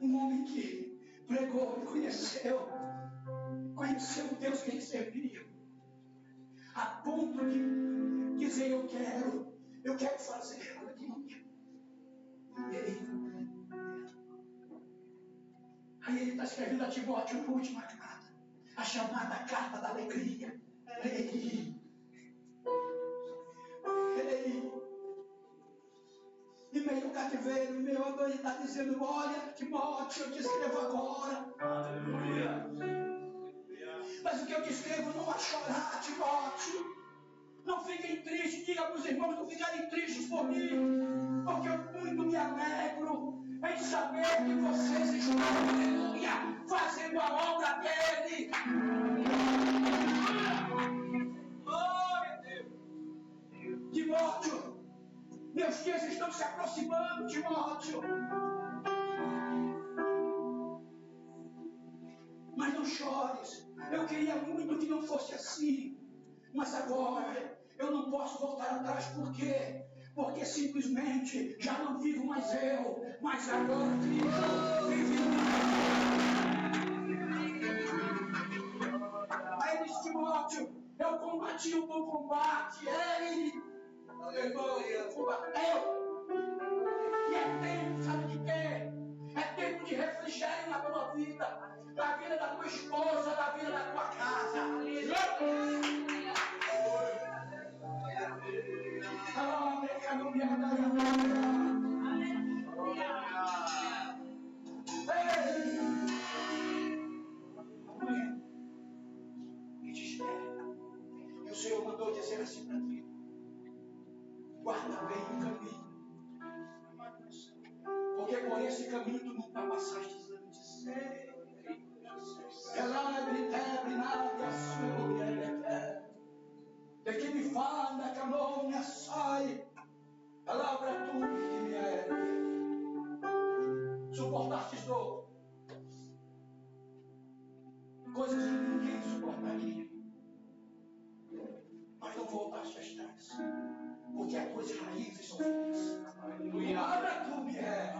Um homem que pregou e conheceu o Deus que ele servia. a ponto de dizer: eu quero fazer. Aí ele está escrevendo a Timóteo a última carta, a chamada carta da alegria. Ei! E meio do cativeiro, meu amor, ele está dizendo: olha, Timóteo, eu te escrevo agora. Aleluia. Mas o que eu te escrevo não vai chorar, Timóteo. Não fiquem tristes, diga para os irmãos não ficarem tristes por mim, porque eu muito me alegro em saber que vocês estão, aleluia, fazendo a obra dele. Glória a Deus. Timóteo, meus dias estão se aproximando, Timóteo. Mas não chores. Eu queria muito que não fosse assim. Mas agora eu não posso voltar atrás. Por quê? Porque simplesmente já não vivo mais eu, mas agora Cristo vive em mim. Aí disse: Timóteo, eu combati o bom combate. Ei, irmão, eu combateu. E é tempo, sabe de quê? É tempo de refrigério na tua vida, na vida da tua esposa, na vida da tua casa. E te espera. E o Senhor mandou dizer assim para ti: guarda bem o caminho, porque por esse caminho tu nunca passaste antes. De que me fala, calor, me assai, palavra tu que me é. Suportastes dor, coisas que ninguém suportaria, mas não voltaste atrás, porque as tuas raízes são fortes. Palavra tu me é.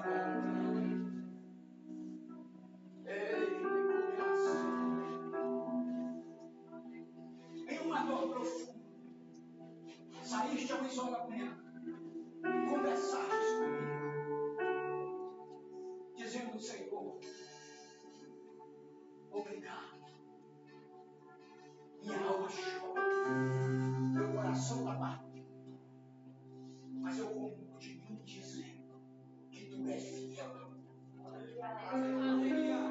Em uma dor profunda, saíste ao isolamento, conversaste comigo, dizendo: Senhor, obrigado. Minha alma chora, meu coração está batendo, mas eu continuo dizendo que tu és fiel.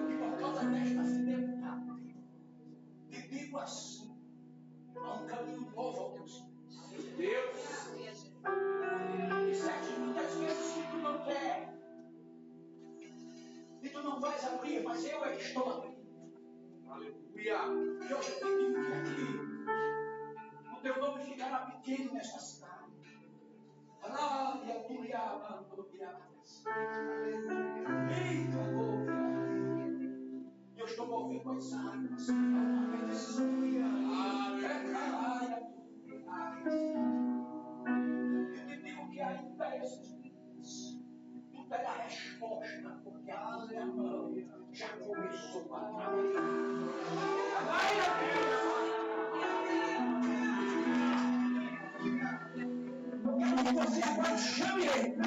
E por causa desta fidelidade, te digo assim: há um caminho novo ao teu Senhor. Deus. Disseste muitas vezes que tu não quer e tu não vais abrir, mas eu é que estou abrindo. Aleluia. E hoje eu te digo que aqui o teu nome ficará pequeno nesta cidade. Eu estou movendo as águas. Eu te digo que ainda esses dias tu terá resposta, porque a minha mão já começou a trabalhar. Eu quero que você agora chame ele.